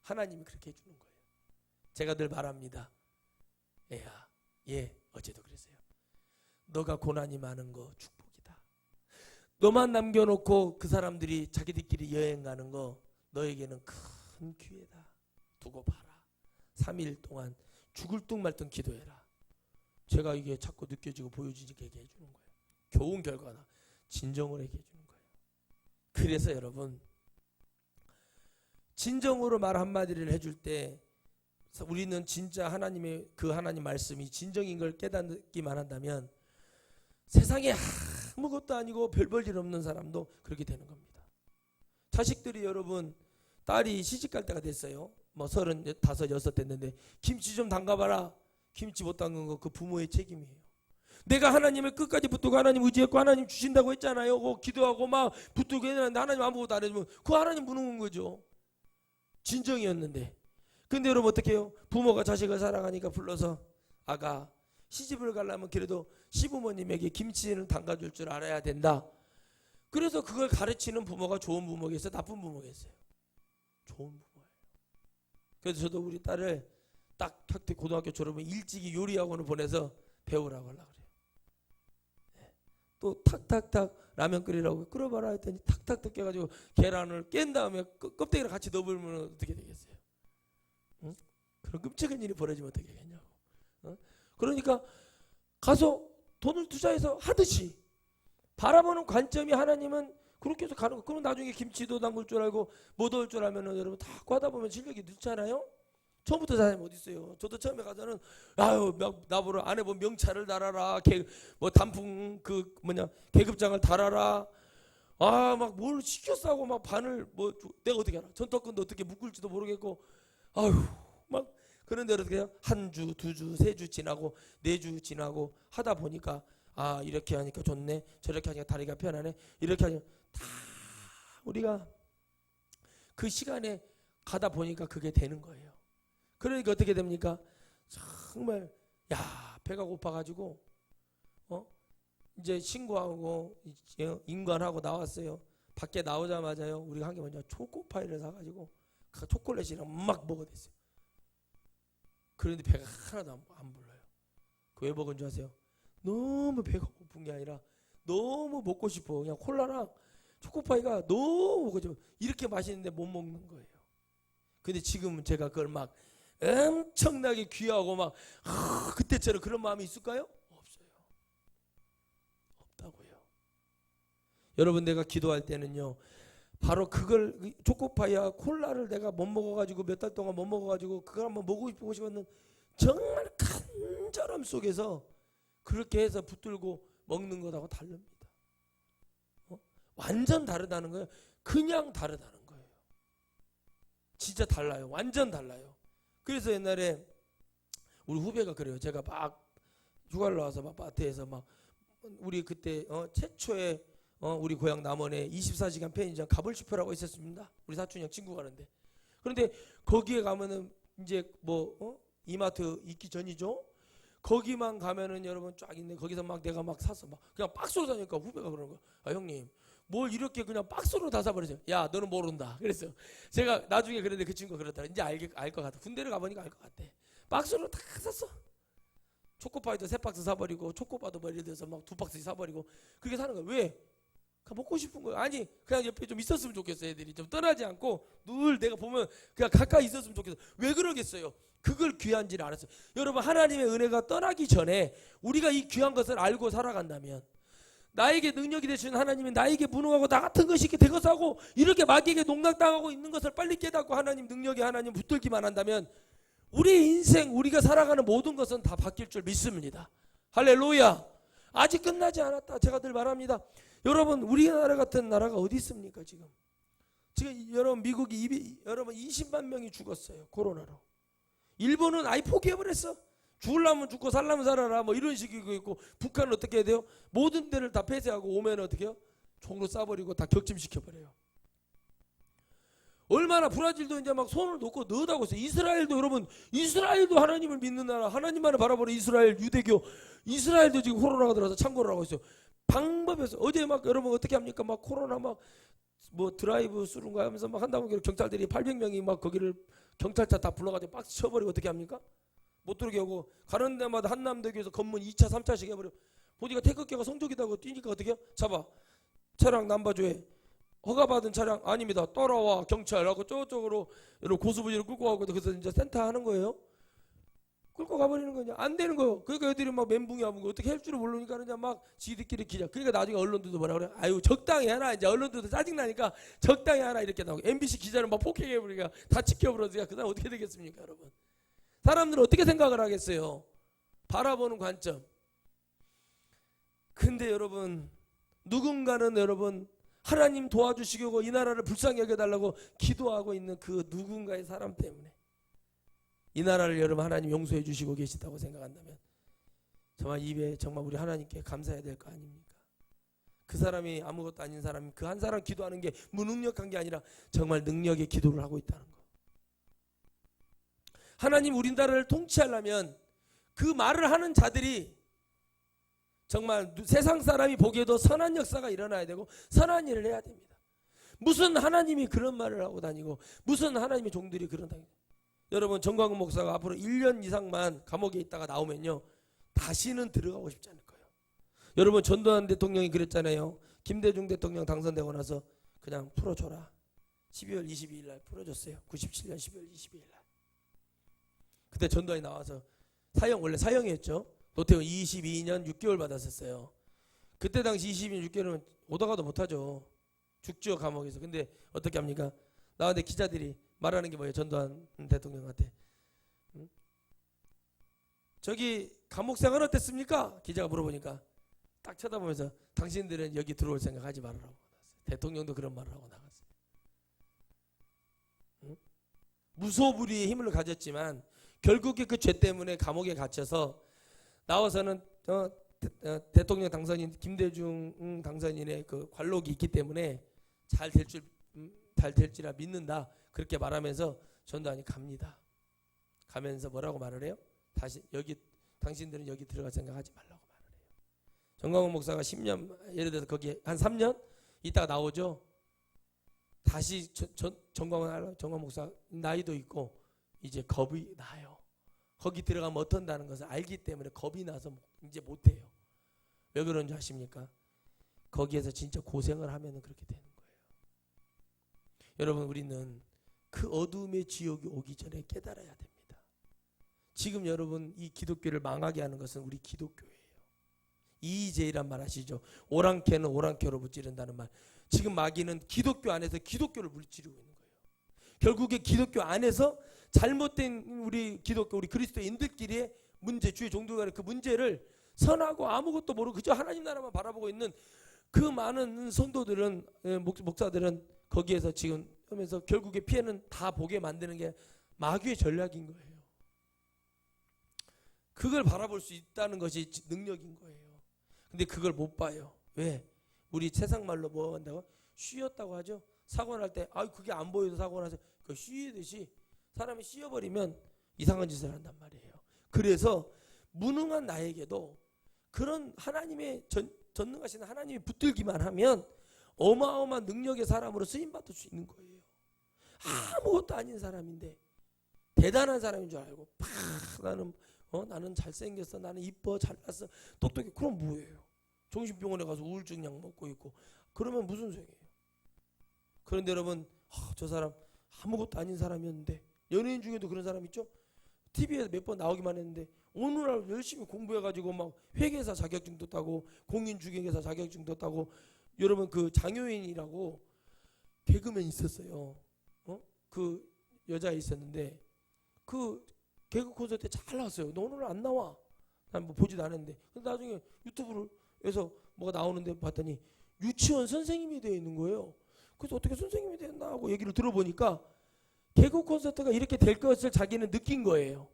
하나님이 그렇게 해주는 거예요. 제가 늘 말합니다. 애야, 어제도 그랬어요. 너가 고난이 많은 거 축복이다. 너만 남겨놓고 그 사람들이 자기들끼리 여행 가는 거 너에게는 큰 기회다. 두고 봐라. 3일 동안 죽을 둥 말 둥 기도해라. 제가 이게 자꾸 느껴지고 보여지게 해주는 거예요. 좋은 결과나 진정으로 얘기해 주는 거예요. 그래서 여러분 진정으로 말 한마디를 해줄 때 우리는 진짜 하나님의 그 하나님 말씀이 진정인 걸 깨닫기만 한다면 세상에 아무것도 아니고 별 볼 일 없는 사람도 그렇게 되는 겁니다. 자식들이 여러분 딸이 시집갈 때가 됐어요. 뭐 35, 6 됐는데 김치 좀 담가봐라. 김치 못 담근 거 그 부모의 책임이에요. 내가 하나님을 끝까지 붙들고 하나님 의지했고 하나님 주신다고 했잖아요. 그 기도하고 막 붙들고 했는데 하나님 아무것도 안 해주면 그 하나님 무능한 거죠. 진정이었는데. 근데 여러분 어떻게 해요? 부모가 자식을 사랑하니까 불러서 아가 시집을 가려면 그래도 시부모님에게 김치는 담가줄 줄 알아야 된다. 그래서 그걸 가르치는 부모가 좋은 부모겠어요? 나쁜 부모겠어요? 좋은 부모예요. 그래서 저도 우리 딸을 딱 고등학교 졸업하면 일찍이 요리학원을 보내서 배우라고 하려고 그래요. 또 탁탁탁 라면 끓이라고 끓여봐라 했더니 탁탁탁 깨가지고 계란을 깬 다음에 껍데기랑 같이 넣어버리면 어떻게 되겠어요? 응? 그런 끔찍한 일이 벌어지면 어떻게 되겠냐고. 그러니까 가서 돈을 투자해서 하듯이 바라보는 관점이 하나님은 그렇게 해서 가는 거. 그럼 나중에 김치도 담글 줄 알고 못 얻을 줄 알면은 여러분 다 하다 보면 실력이 늘잖아요. 처음부터 사람이 어디 있어요? 저도 처음에 가서는 아유 나보러 안에 뭐 명찰을 달아라, 뭐 단풍 계급장을 달아라, 아 막 뭘 시켜 싸고 막 바늘 뭐 내가 어떻게 알아? 전턱근도 어떻게 묶을지도 모르겠고 아유 막 그런데 어떻게 해요? 한 주, 두 주, 세 주 지나고 네 주 지나고 하다 보니까 아 이렇게 하니까 좋네, 저렇게 하니까 다리가 편하네, 이렇게 하니까 다 우리가 그 시간에 가다 보니까 그게 되는 거예요. 그러니까 어떻게 됩니까? 정말 배가 고파가지고 이제 신고하고 인관하고 나왔어요. 밖에 나오자마자요 우리가 한 게 뭐냐 초코파이를 사가지고 그 초콜릿이랑 막 먹어댔어요. 그런데 배가 하나도 안 불러요. 그 왜 먹은 줄 아세요? 너무 배가 고픈 게 아니라 너무 먹고 싶어. 그냥 콜라랑 초코파이가 너무 먹고 싶어. 이렇게 맛있는데 못 먹는 거예요. 근데 지금은 제가 그걸 막 엄청나게 귀하고 막 그때처럼 그런 마음이 있을까요? 없어요. 없다고요. 여러분 내가 기도할 때는요 바로 그걸 초코파이와 콜라를 내가 못 먹어가지고 몇 달 동안 못 먹어가지고 그걸 한번 먹고 싶었는 정말 간절함 속에서 그렇게 해서 붙들고 먹는 것하고 다릅니다. 완전 다르다는 거예요. 그냥 다르다는 거예요. 진짜 달라요. 완전 달라요. 그래서 옛날에 우리 후배가 그래요. 제가 막 휴가를 나와서 막 마트에서 막 우리 그때 최초의 우리 고향 남원에 24시간 편의점 가불슈퍼라고 있었습니다. 우리 사촌 형 친구 가는데. 그런데 거기에 가면은 이제 이마트 있기 전이죠. 거기만 가면은 여러분 쫙 있네. 거기서 막 내가 막 샀어. 막 그냥 박스로 사니까 후배가 그러는 거야. 아 형님 뭘 이렇게 그냥 박스로 다 사버리세요. 야 너는 모른다. 그랬어요. 제가 나중에 그랬는데 그 친구가 그러더라. 이제 알 것 같아. 군대를 가보니까 알 것 같아. 박스로 다 샀어. 초코파이도 3박스 사버리고 초코바도 뭐 예를 들어서 막 2박스 사버리고 그렇게 사는 거야. 왜? 먹고 싶은 거야. 아니 그냥 옆에 좀 있었으면 좋겠어. 애들이 좀 떠나지 않고 늘 내가 보면 그냥 가까이 있었으면 좋겠어. 왜 그러겠어요? 그걸 귀한지를 알았어요. 여러분 하나님의 은혜가 떠나기 전에 우리가 이 귀한 것을 알고 살아간다면 나에게 능력이 되시는 하나님이 나에게 무능하고 나 같은 것이 이렇게 되것하고 이렇게 마귀에게 농락당하고 있는 것을 빨리 깨닫고 하나님 능력의 하나님 붙들기만 한다면 우리 인생, 우리가 살아가는 모든 것은 다 바뀔 줄 믿습니다. 할렐루야. 아직 끝나지 않았다. 제가 늘 말합니다. 여러분, 우리나라 같은 나라가 어디 있습니까? 지금 여러분, 미국이 여러분 20만 명이 죽었어요, 코로나로. 일본은 아예 포기해버렸어. 죽으려면 죽고 살려면 살아라, 뭐 이런 식이고 있고. 북한은 어떻게 해야 돼요? 모든 데를 다 폐쇄하고 오면 어떻게 해요? 총으로 쏴버리고 다 격침시켜버려요. 얼마나 브라질도 이제 막 손을 놓고 넣으다고 있어요. 이스라엘도, 여러분, 이스라엘도 하나님을 믿는 나라, 하나님만을 바라보는 이스라엘 유대교, 이스라엘도 지금 코로나가 들어서 창궐을 하고 있어요. 방법에서 어제 막 여러분 어떻게 합니까? 막 코로나 막 뭐 드라이브 스루인가 하면서 막 한다고 경찰들이 800명이 막 거기를 경찰차 다 불러가지고 박스 쳐버리고 어떻게 합니까? 못 들어오게 하고, 가는 데마다 한남대교에서 건문 2차 3차씩 해버려. 보니까 태극기가 성적이다고 뛰니까 어떻게 해요? 잡아, 차량 남바조에 허가받은 차량 아닙니다, 따라와 경찰하고 저쪽으로 여러분 고수부지를 끌고 가고, 그래서 이제 센터 하는 거예요. 끌고 가버리는 거냐? 안 되는 거예요. 그러니까 애들이 막 멘붕이 하고 어떻게 할 줄을 모르니까 그냥 막 지들끼리 기자. 그러니까 나중에 언론들도 뭐라 그래? 아유, 적당히 하나. 이제 언론들도 짜증나니까 적당히 하나 이렇게 나오고, MBC 기자를 막 폭행해버리니까 다 지켜버려서 그 사람 어떻게 되겠습니까, 여러분? 사람들은 어떻게 생각을 하겠어요? 바라보는 관점. 근데 여러분, 누군가는 여러분 하나님 도와주시고 이 나라를 불쌍히 여겨달라고 기도하고 있는 그 누군가의 사람 때문에 이 나라를 여러분 하나님 용서해 주시고 계시다고 생각한다면 정말 입에 정말 우리 하나님께 감사해야 될 거 아닙니까? 그 사람이 아무것도 아닌 사람이 그 한 사람 기도하는 게 무능력한 게 아니라 정말 능력의 기도를 하고 있다는 거. 하나님 우리나라를 통치하려면 그 말을 하는 자들이 정말 세상 사람이 보기에도 선한 역사가 일어나야 되고 선한 일을 해야 됩니다. 무슨 하나님이 그런 말을 하고 다니고 무슨 하나님의 종들이 그런 다니고. 여러분, 정광훈 목사가 앞으로 1년 이상만 감옥에 있다가 나오면요 다시는 들어가고 싶지 않을 거예요. 여러분, 전두환 대통령이 그랬잖아요. 김대중 대통령 당선되고 나서 그냥 풀어줘라. 12월 22일 날 풀어줬어요. 97년 12월 22일 날. 그때 전두환이 나와서 사형, 원래 사형이었죠. 노태우 22년 6개월 받았었어요. 그때 당시 22년 6개월은 오다가도 못하죠. 죽죠, 감옥에서. 근데 어떻게 합니까? 나한테 기자들이 말하는 게 뭐예요? 전두환 대통령한테. 응? 저기 감옥 생활 어땠습니까? 기자가 물어보니까 딱 쳐다보면서 당신들은 여기 들어올 생각하지 말으라고. 대통령도 그런 말을 하고 나갔어요. 응? 무소불위의 힘을 가졌지만 결국에 그 죄 때문에 감옥에 gat혀서 나와서는 대통령 당선인 김대중 당선인의 그 관록이 있기 때문에 잘 될 줄이라 믿는다. 그렇게 말하면서 전두환이 갑니다. 가면서 뭐라고 말을 해요? 다시 여기 당신들은 여기 들어갈 생각하지 말라고 말을 해요. 정광훈 목사가 10년, 예를 들어서 거기 한 3년 있다가 나오죠. 다시 정광훈 목사 나이도 있고 이제 겁이 나요. 거기 들어가면 어떤다는 것을 알기 때문에 겁이 나서 이제 못해요. 왜 그런 줄 아십니까? 거기에서 진짜 고생을 하면 그렇게 되는 거예요. 여러분, 우리는 그 어둠의 지옥이 오기 전에 깨달아야 됩니다. 지금 여러분 이 기독교를 망하게 하는 것은 우리 기독교예요. 이의제이란 말 아시죠? 오랑캐는 오랑캐로 무찌른다는 말. 지금 마귀는 기독교 안에서 기독교를 물찌르고 있는 거예요. 결국에 기독교 안에서 잘못된 우리 기독교, 우리 그리스도인들끼리의 문제, 주의 종교가 그 문제를 선하고 아무것도 모르고 그저 하나님 나라만 바라보고 있는 그 많은 성도들은, 목사들은 거기에서 지금 하면서 결국에 피해는 다 보게 만드는 게 마귀의 전략인 거예요. 그걸 바라볼 수 있다는 것이 능력인 거예요. 근데 그걸 못 봐요. 왜? 우리 세상 말로 뭐 한다고? 쉬었다고 하죠. 사고 날 때 그게 안 보여도 사고 나서 그 쉬듯이 사람이 씌어버리면 이상한 짓을 한단 말이에요. 그래서 무능한 나에게도 그런 하나님의 전능하신 하나님이 붙들기만 하면 어마어마한 능력의 사람으로 쓰임받을 수 있는 거예요. 아무것도 아닌 사람인데 대단한 사람인 줄 알고 나는 잘생겼어, 나는 이뻐, 잘났어, 똑똑해. 그럼 뭐예요? 정신병원에 가서 우울증 약 먹고 있고 그러면 무슨 소용이에요? 그런데 여러분, 저 사람 아무것도 아닌 사람이었는데, 연예인 중에도 그런 사람 있죠? TV에서 몇 번 나오기만 했는데 오늘날 열심히 공부해가지고 막 회계사 자격증도 따고 공인중개사 자격증도 따고. 여러분, 그 장효인이라고 개그맨 있었어요. 그 여자 있었는데 그 개그 콘서트에 잘 나왔어요. 너 오늘 안 나와? 난 뭐 보지도 않았는데. 근데 나중에 유튜브에서 뭐가 나오는데 봤더니 유치원 선생님이 되어 있는 거예요. 그래서 어떻게 선생님이 됐나 하고 얘기를 들어보니까 개그 콘서트가 이렇게 될 것을 자기는 느낀 거예요.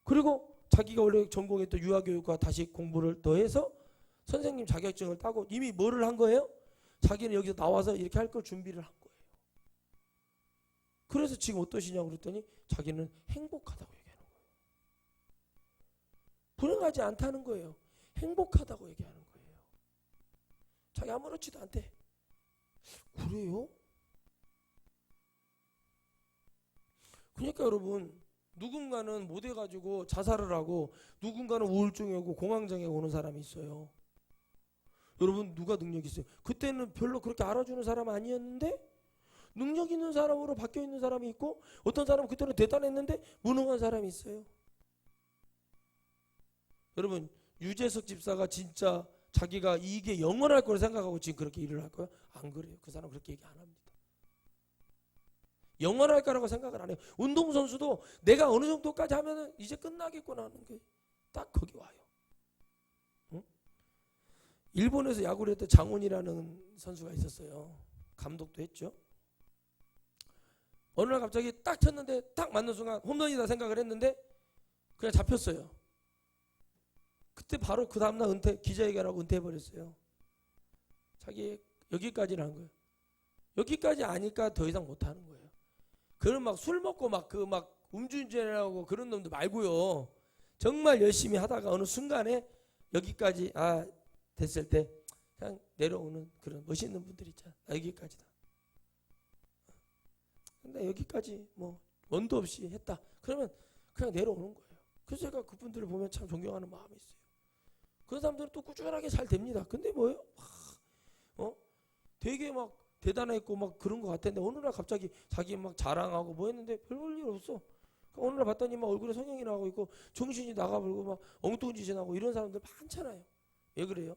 그리고 자기가 원래 전공했던 유아교육과 다시 공부를 더해서 선생님 자격증을 따고 이미 뭐를 한 거예요? 자기는 여기서 나와서 이렇게 할 걸 준비를 한 거예요. 그래서 지금 어떠시냐고 그랬더니 자기는 행복하다고 얘기하는 거예요. 불행하지 않다는 거예요. 행복하다고 얘기하는 거예요. 자기 아무렇지도 않대. 그래요? 그러니까 여러분, 누군가는 못 해가지고 자살을 하고 누군가는 우울증이 오고 공황장애가 오는 사람이 있어요. 여러분, 누가 능력이 있어요? 그때는 별로 그렇게 알아주는 사람 아니었는데 능력 있는 사람으로 바뀌어 있는 사람이 있고, 어떤 사람은 그때는 대단했는데 무능한 사람이 있어요. 여러분, 유재석 집사가 진짜 자기가 이게 영원할 거라 생각하고 지금 그렇게 일을 할 거야? 안 그래요. 그 사람 그렇게 얘기 안 합니다. 영원할 거라고 생각을 안 해요. 운동선수도 내가 어느 정도까지 하면은 이제 끝나겠구나 하는 게 딱 거기 와요. 응? 일본에서 야구를 했던 장훈이라는 선수가 있었어요. 감독도 했죠. 어느 날 갑자기 딱 쳤는데 딱 맞는 순간 홈런이다 생각을 했는데 그냥 잡혔어요. 그때 바로 그 다음날 기자회견하고 은퇴해버렸어요. 자기 여기까지는 한 거예요. 여기까지 아니까 더 이상 못하는 거예요. 그런 막 술 먹고 막 음주운전하고 그런 놈들 말고요. 정말 열심히 하다가 어느 순간에 여기까지 됐을 때 그냥 내려오는 그런 멋있는 분들 있잖아. 여기까지다. 근데 여기까지 뭐 원도 없이 했다. 그러면 그냥 내려오는 거예요. 그래서 제가 그분들을 보면 참 존경하는 마음이 있어요. 그런 사람들은 또 꾸준하게 잘 됩니다. 근데 뭐예요? 되게 막 대단했고 막 그런 것 같았는데 어느 날 갑자기 자기 막 자랑하고 뭐 했는데 별 볼 일 없어. 어느 날 봤더니 막 얼굴에 성형이 나고 있고 정신이 나가버리고 막 엉뚱한 짓이 나고 이런 사람들 많잖아요. 왜 그래요?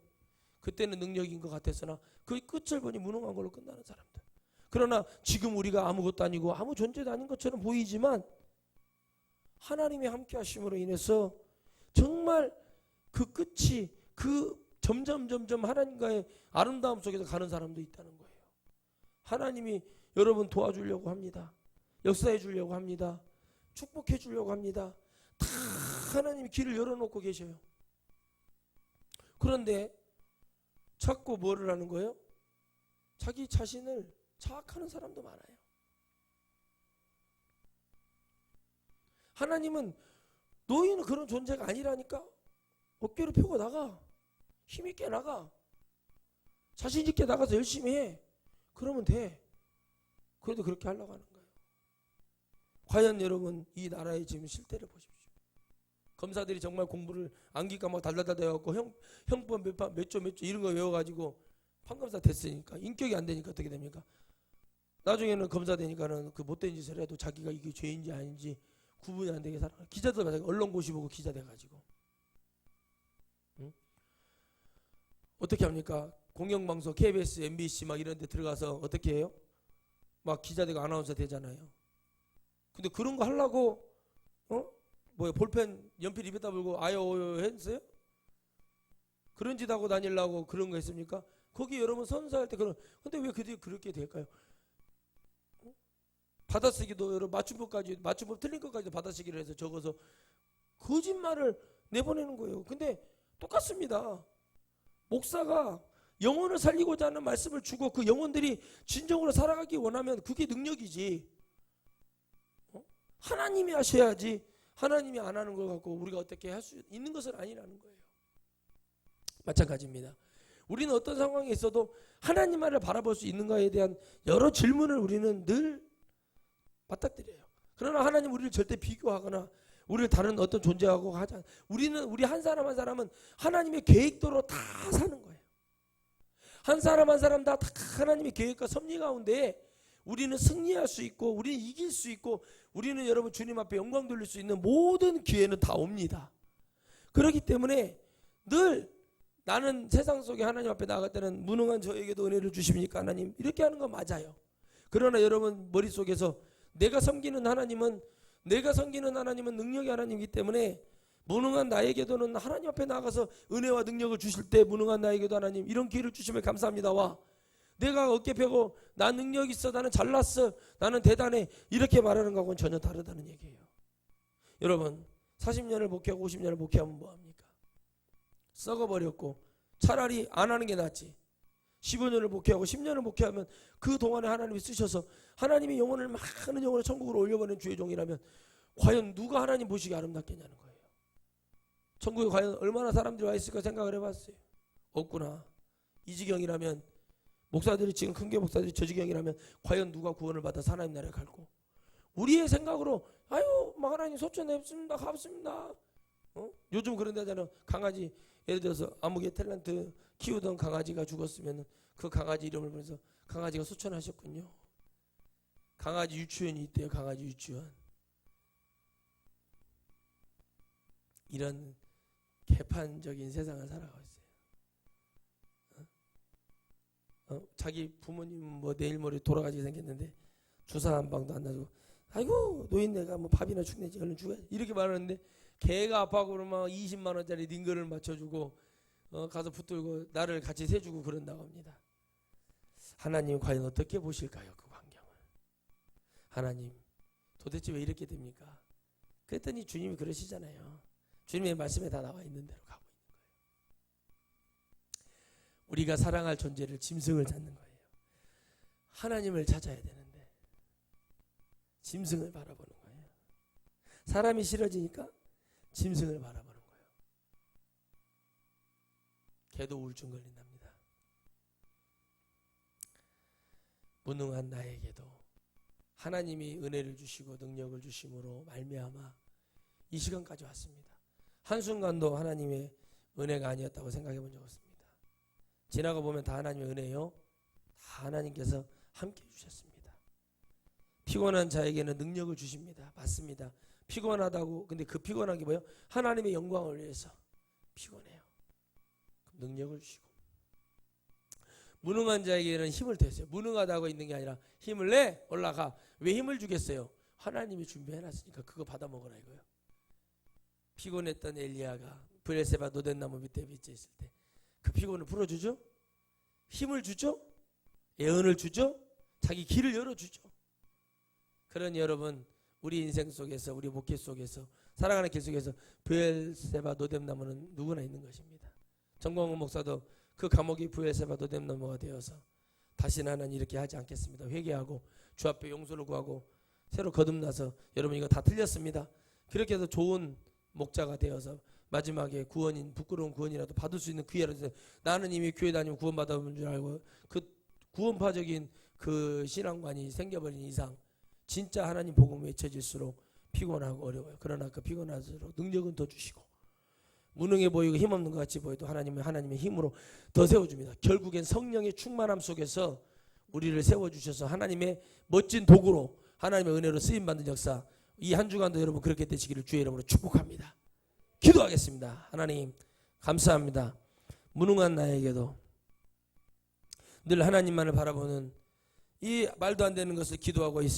그때는 능력인 것 같았으나 그 끝을 보니 무능한 걸로 끝나는 사람들. 그러나 지금 우리가 아무것도 아니고 아무 존재도 아닌 것처럼 보이지만 하나님의 함께 하심으로 인해서 정말 그 끝이 점점 하나님과의 아름다움 속에서 가는 사람도 있다는 거예요. 하나님이 여러분 도와주려고 합니다. 역사해 주려고 합니다. 축복해 주려고 합니다. 다 하나님이 길을 열어놓고 계셔요. 그런데 자꾸 뭐를 하는 거예요? 자기 자신을 자학하는 사람도 많아요. 하나님은 너희는 그런 존재가 아니라니까. 어깨를 펴고 나가. 힘있게 나가. 자신있게 나가서 열심히 해. 그러면 돼. 그래도 그렇게 하려고 하는 거예요. 과연 여러분 이 나라의 지금 실태를 보십시오. 검사들이 정말 공부를 암기가 막 달달달 돼갖고 형법 몇 조 이런 거 외워가지고 판검사 됐으니까 인격이 안 되니까 어떻게 됩니까? 나중에는 검사 되니까는 그 못된 짓을 해도 자기가 이게 죄인지 아닌지 구분이 안 되게 살아. 기자들 마찬가지. 언론고시 보고 기자 돼가지고. 응? 어떻게 합니까? 공영방송 KBS, MBC 막 이런 데 들어가서 어떻게 해요? 막 기자 되고 아나운서 되잖아요. 근데 그런 거 하려고 볼펜 연필 입에다 불고 아요 했어요? 그런 짓 하고 다니려고 그런 거 했습니까? 거기 여러분 선서할 때 근데 왜 그렇게 될까요? 받아쓰기도 여러분 맞춤법 틀린 것까지 받아쓰기를 해서 적어서 거짓말을 내보내는 거예요. 근데 똑같습니다. 목사가 영혼을 살리고자 하는 말씀을 주고 그 영혼들이 진정으로 살아가기 원하면 그게 능력이지. 하나님이 하셔야지. 하나님이 안 하는 걸 갖고 우리가 어떻게 할 수 있는 것은 아니라는 거예요. 마찬가지입니다. 우리는 어떤 상황에 있어도 하나님만을 바라볼 수 있는가에 대한 여러 질문을 우리는 늘 맞닥뜨려요. 그러나 하나님 우리를 절대 비교하거나 우리를 다른 어떤 존재하고 하지 않아요. 우리 한 사람 한 사람은 하나님의 계획대로 다 사는 거예요. 한 사람 한 사람 다 하나님의 계획과 섭리 가운데 우리는 승리할 수 있고 우리는 이길 수 있고 우리는 여러분 주님 앞에 영광 돌릴 수 있는 모든 기회는 다 옵니다. 그렇기 때문에 늘 나는 세상 속에 하나님 앞에 나갈 때는 무능한 저에게도 은혜를 주십니까 하나님 이렇게 하는 건 맞아요. 그러나 여러분 머릿속에서 내가 섬기는 하나님은 내가 섬기는 하나님은 능력의 하나님이기 때문에 무능한 나에게도는 하나님 앞에 나가서 은혜와 능력을 주실 때 무능한 나에게도 하나님 이런 기회를 주시면 감사합니다와 내가 어깨 펴고 나 능력 있어, 나는 잘났어, 나는 대단해 이렇게 말하는 거하고는 전혀 다르다는 얘기예요. 여러분 40년을 목회하고 50년을 목회하면 뭐합니까? 썩어버렸고 차라리 안 하는 게 낫지. 15년을 목회하고 10년을 목회하면 그 동안에 하나님이 쓰셔서 하나님이 영혼을 많은 영혼을 천국으로 올려보낸 주의 종이라면 과연 누가 하나님 보시기 아름답겠냐는 거예요. 천국에 과연 얼마나 사람들이 와 있을까 생각을 해봤어요. 없구나. 이 지경이라면 목사들이 지금 큰 교 목사들이 저 지경이라면 과연 누가 구원을 받아서 하나님 나라에 갈고 우리의 생각으로 아유 막 하나님 소천에 없습니다 값습니다. 요즘 그런 데잖아요. 강아지 예를 들어서 아무개 탤런트 키우던 강아지가 죽었으면 그 강아지 이름을 보면서 강아지가 소천하셨군요. 강아지 유치원이 있대요. 강아지 유치원. 이런 개판적인 세상을 살아가고 있어요. 자기 부모님 뭐 내일 모레 돌아가시게 생겼는데 주사 한 방도 안 놔주고 아이고 노인네가 뭐 밥이나 죽내지 얼른 죽어야 이렇게 말하는데 개가 아파하고 그러면 20만 원짜리 링거를 맞춰주고 가서 붙들고 나를 같이 세주고 그런다고 합니다. 하나님 과연 어떻게 보실까요? 그 환경을. 하나님 도대체 왜 이렇게 됩니까? 그랬더니 주님이 그러시잖아요. 주님의 말씀에 다 나와 있는 대로 가고 있는 거예요. 우리가 사랑할 존재를 짐승을 찾는 거예요. 하나님을 찾아야 되는데 짐승을 바라보는 거예요. 사람이 싫어지니까 짐승을 바라보는 거예요. 개도 우울증 걸린답니다. 무능한 나에게도 하나님이 은혜를 주시고 능력을 주심으로 말미암아 이 시간까지 왔습니다. 한순간도 하나님의 은혜가 아니었다고 생각해 본 적 없습니다. 지나가 보면 다 하나님의 은혜요. 다 하나님께서 함께 해주셨습니다. 피곤한 자에게는 능력을 주십니다. 맞습니다. 피곤하다고 근데 그 피곤한 게 뭐예요? 하나님의 영광을 위해서 피곤해요. 능력을 주시고 무능한 자에게는 힘을 대세요. 무능하다고 있는 게 아니라 힘을 내 올라가. 왜 힘을 주겠어요? 하나님이 준비해놨으니까 그거 받아 먹으라 이거예요. 피곤했던 엘리야가 브엘세바 노덴나무 밑에 비쳐 있을 때 그 피곤을 풀어주죠. 힘을 주죠. 예언을 주죠. 자기 길을 열어주죠. 그러니 여러분 우리 인생 속에서 우리 목회 속에서 살아가는 길 속에서 브엘세바 노뎀나무는 누구나 있는 것입니다. 정광훈 목사도 그 감옥이 브엘세바 노뎀나무가 되어서 다시는 하나님 이렇게 하지 않겠습니다. 회개하고 주 앞에 용서를 구하고 새로 거듭나서 여러분 이거 다 틀렸습니다. 그렇게 해서 좋은 목자가 되어서 마지막에 구원인 부끄러운 구원이라도 받을 수 있는 기회라도 나는 이미 교회 다니면 구원 받아본 줄 알고 그 구원파적인 그 신앙관이 생겨버린 이상 진짜 하나님 복음 외쳐질수록 피곤하고 어려워요. 그러나 그 피곤할수록 능력은 더 주시고 무능해 보이고 힘없는 것 같이 보여도 하나님의 힘으로 더 세워줍니다. 결국엔 성령의 충만함 속에서 우리를 세워주셔서 하나님의 멋진 도구로 하나님의 은혜로 쓰임받는 역사 이 한 주간도 여러분 그렇게 되시기를 주의 이름으로 축복합니다. 기도하겠습니다. 하나님 감사합니다. 무능한 나에게도 늘 하나님만을 바라보는 이 말도 안 되는 것을 기도하고 있을